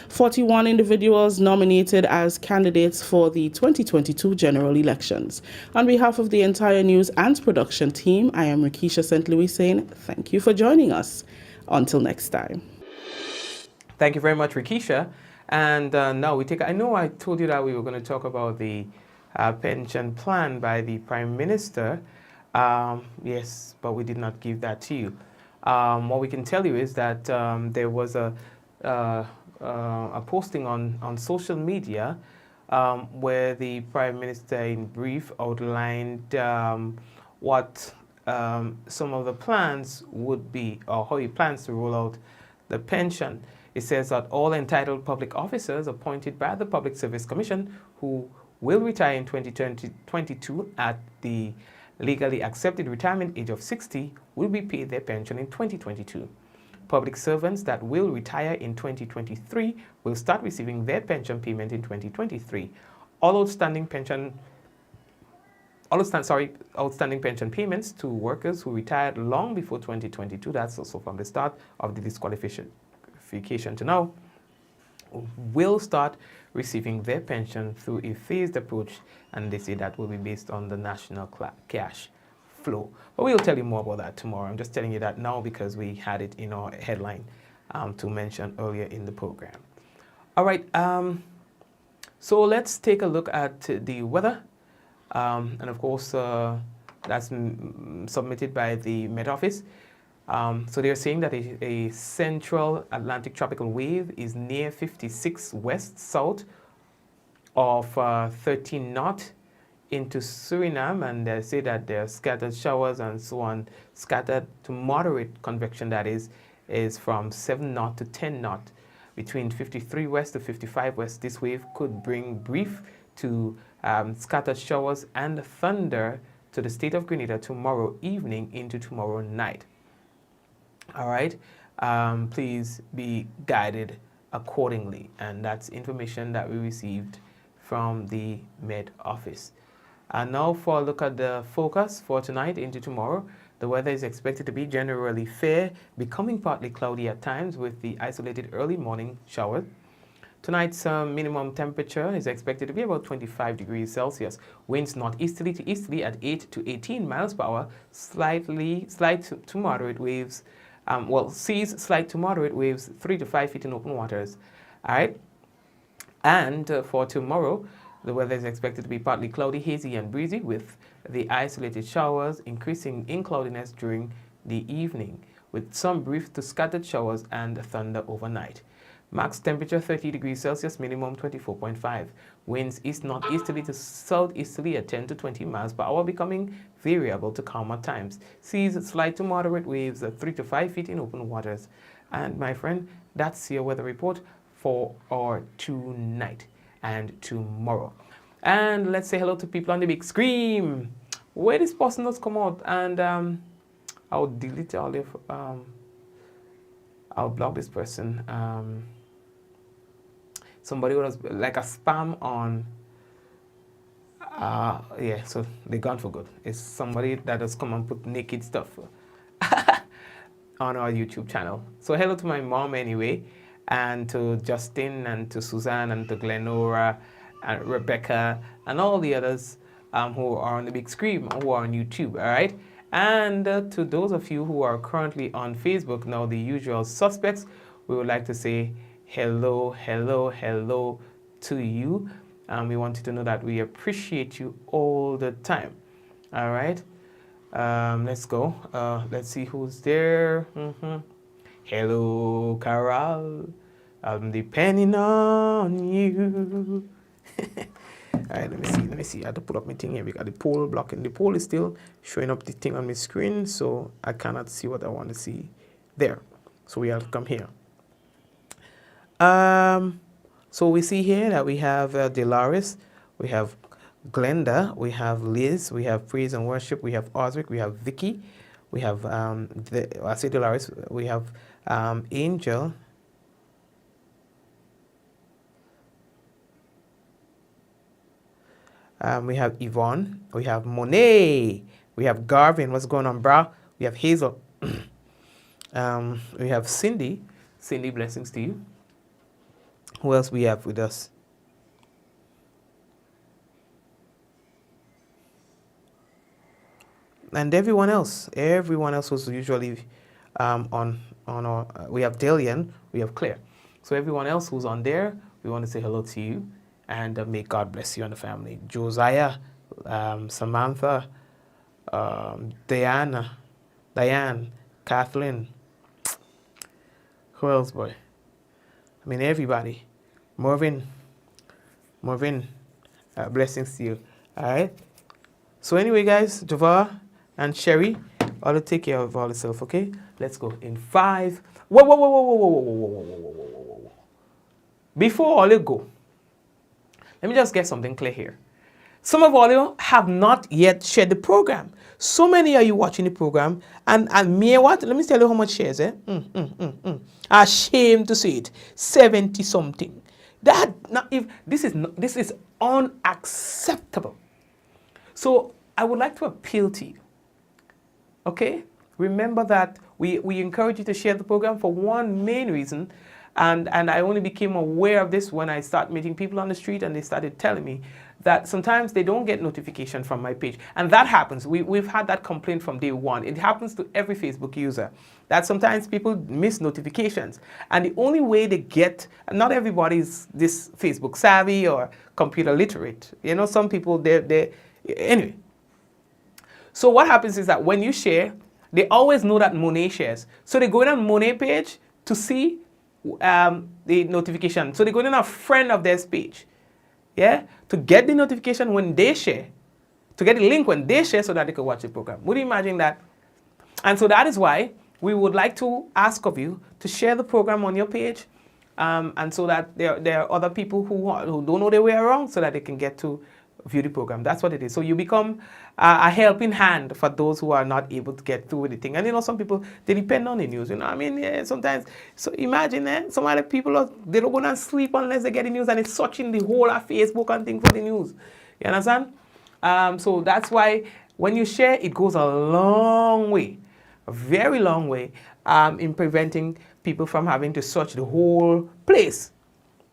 [SPEAKER 4] 41 individuals nominated as candidates for the 2022 general elections. On behalf of the entire news and production team, I am Rikisha St. Louis saying thank you for joining us. Until next time.
[SPEAKER 7] Thank you very much, Rikisha. And now I know I told you that we were going to talk about the pension plan by the Prime Minister. Yes, but we did not give that to you. What we can tell you is that there was a posting on social media where the Prime Minister in brief outlined what some of the plans would be, or how he plans to roll out the pension. It says that all entitled public officers appointed by the Public Service Commission who will retire in 2022 at the legally accepted retirement age of 60 will be paid their pension in 2022. Public servants that will retire in 2023 will start receiving their pension payment in 2023. All outstanding pension payments to workers who retired long before 2022, that's also from the start of the disqualification to now, will start receiving their pension through a phased approach, and they say that will be based on the national cash flow. But we'll tell you more about that tomorrow. I'm just telling you that now because we had it in our headline to mention earlier in the program. All right, so let's take a look at the weather. And of course, That's submitted by the Met Office. So they're saying that a central Atlantic tropical wave is near 56 west south of 13 knot into Suriname, and they say that there are scattered showers and so on. Scattered to moderate convection, that is from 7 knot to 10 knot. Between 53 west to 55 west, this wave could bring brief to scattered showers and thunder to the state of Grenada tomorrow evening into tomorrow night. All right, please be guided accordingly, and that's information that we received from the Met Office. And now for a look at the focus for tonight into tomorrow. The weather is expected to be generally fair, becoming partly cloudy at times with the isolated early morning shower. Tonight's minimum temperature is expected to be about 25 degrees Celsius. Winds northeasterly to easterly at 8 to 18 miles per hour. Slight to moderate waves. Seas slight to moderate waves, 3 to 5 feet in open waters. All right. And for tomorrow, the weather is expected to be partly cloudy, hazy, and breezy, with the isolated showers increasing in cloudiness during the evening, with some brief to scattered showers and thunder overnight. Max temperature 30 degrees Celsius, minimum 24.5. Winds east-northeasterly to southeasterly at 10 to 20 miles per hour, becoming variable to calm at times. Seas slight to moderate waves at 3 to 5 feet in open waters. And my friend, that's your weather report for our tonight and tomorrow. And let's say hello to people on the big screen. Where this person does come out, and I'll delete all of I'll block this person. Somebody was like a spam on yeah, so they're gone for good. It's somebody that has come and put naked stuff on our YouTube channel. So hello to my mom anyway, and to Justin, and to Suzanne, and to Glenora, and Rebecca, and all the others who are on the big screen, who are on YouTube, all right? And to those of you who are currently on Facebook, now the usual suspects, we would like to say hello, hello, hello to you. We want you to know that we appreciate you all the time, all right? Let's go. Let's see who's there. Hello, Carol. I'm depending on you. All right, let me see. I have to put up my thing here because the poll blocking. The poll is still showing up the thing on my screen, so I cannot see what I want to see there. So we have to come here. So we see here that we have Delaris, we have Glenda, we have Liz, we have Praise and Worship, we have Osric, we have Vicky, we have I say Delaris, we have Angel. We have Yvonne, we have Monet, we have Garvin, what's going on, brah? We have Hazel, we have Cindy, blessings to you. Who else we have with us? And everyone else who's usually on our, we have Delian, we have Claire. So everyone else who's on there, we want to say hello to you, and may God bless you and the family. Josiah, Samantha, Diane, Kathleen. Who else, boy? I mean, everybody. Marvin, blessings to you. All right. So anyway, guys, Javar and Sherry, I'll take care of all yourself, okay? Let's go in 5. Whoa. Before all you go, let me just get something clear here. Some of all you have not yet shared the program. So many of you watching the program, and me what? Let me tell you how much shares, Ashamed to say it, 70 something. This is unacceptable. So I would like to appeal to you. Okay? Remember that we encourage you to share the program for one main reason, and I only became aware of this when I started meeting people on the street, and they started telling me that sometimes they don't get notification from my page. And that happens. We've had that complaint from day one. It happens to every Facebook user, that sometimes people miss notifications. And the only way they get, not everybody's this Facebook savvy or computer literate. You know, some people, anyway. So what happens is that when you share, they always know that Monet shares. So they go in on Monet page to see the notification. So they go in on a friend of theirs page, yeah, to get the notification when they share, to get the link when they share so that they can watch the program. Would you imagine that? And so that is why we would like to ask of you to share the program on your page, and so that there are other people who don't know their way around so that they can get to view the program. That's what it is. So you become a helping hand for those who are not able to get through with the thing. And you know, some people, they depend on the news. You know, I mean, yeah, sometimes. So imagine, some other people, they don't go and sleep unless they get the news, and it's searching the whole of Facebook and things for the news. You understand? So that's why when you share, it goes a long way, a very long way, in preventing people from having to search the whole place.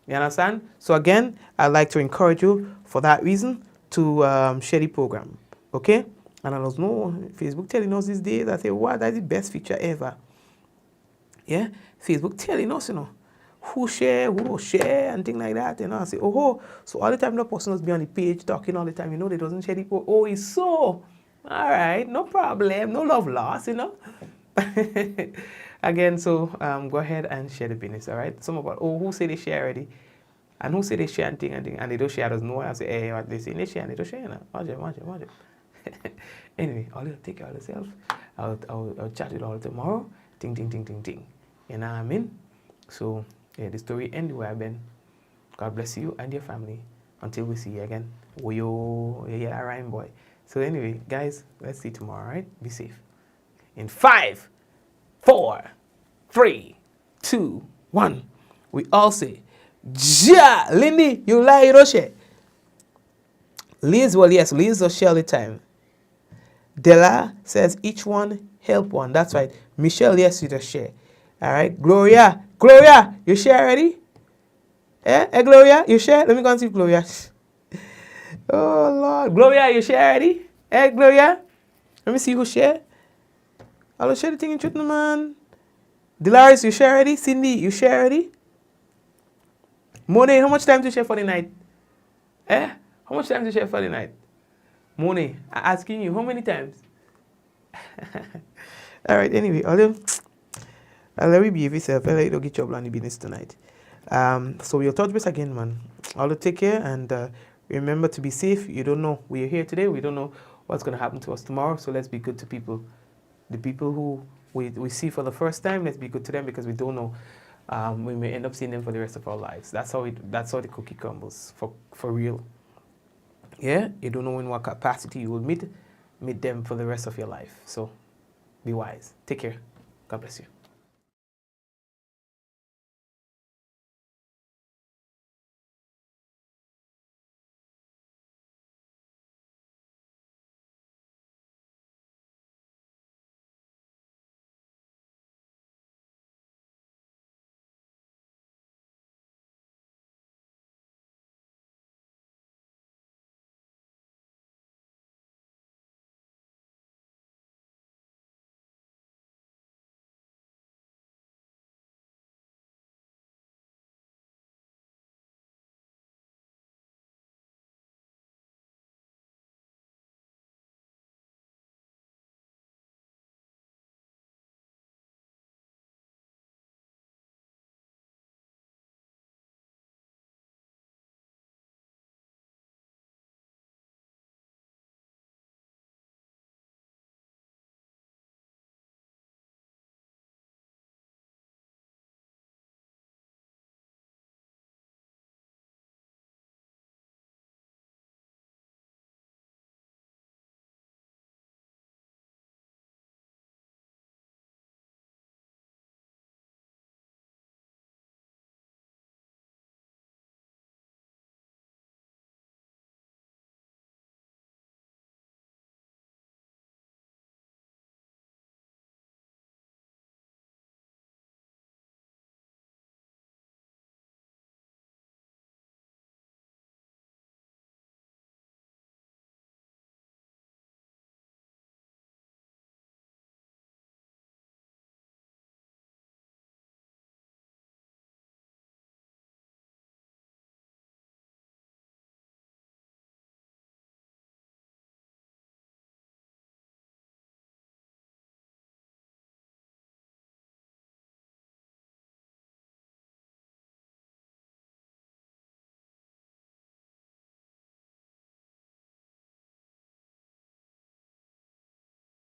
[SPEAKER 7] You understand? So again, I'd like to encourage you for that reason to share the program. Okay? And I don't know, Facebook telling us these days, I say, wow, that's the best feature ever. Yeah? Facebook telling us, you know, who share, who don't share, and things like that. You know, I say, oh, so all the time the person must be on the page talking all the time, you know, they doesn't share the program. Oh, it's so. All right, no problem, no love lost, you know. Again, so go ahead and share the business, all right? Some about, who say they share already? And who say they share and thing, and they don't share, doesn't know. I say, hey, what they say, they share and they don't share. Watch it. Anyway, all you take care of yourself. I'll chat with you all tomorrow. Ting. You know what I mean? So, yeah, the story ends where I've been. God bless you and your family. Until we see you again. Yeah, rhyme boy. So anyway, guys, let's see tomorrow, all right? Be safe. In 5, 4, 3, 2, 1, we all say, Ja! Lindy, you lie, you don't share. Liz, well, yes, Liz does share all the time. Della says, each one help one. That's right. Michelle, yes, you just share. All right. Gloria, you share already? Gloria, you share? Let me go and see Gloria. Oh, Lord. Gloria, you share already? Gloria? Let me see who share. I'll share the thing in truth, man. Delaris, you share already? Cindy, you share already? Monet, how much time to share for the night? How much time to share for the night? Monet, I'm asking you, how many times? All right, anyway, I'll let you behave yourself. I'll let you don't get trouble on the business tonight. So we'll touch base again, man. I'll take care and remember to be safe. You don't know. We're here today. We don't know what's going to happen to us tomorrow. So let's be good to people. The people who we see for the first time, let's be good to them because we don't know. We may end up seeing them for the rest of our lives. That's how the cookie crumbles for real. Yeah, you don't know in what capacity you will meet them for the rest of your life. So be wise. Take care. God bless you.